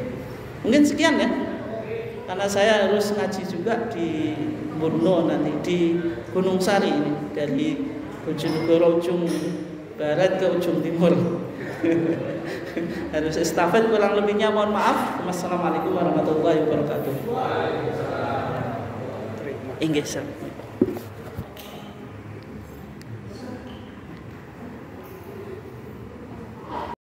Mungkin sekian ya. Karena saya harus ngaji juga di Borno nanti, di Gunung Sari ini, dari Bojonegoro ujung barat ke ujung timur. Harus estafet, kurang lebihnya mohon maaf. Wassalamualaikum warahmatullahi wabarakatuh. Inggih,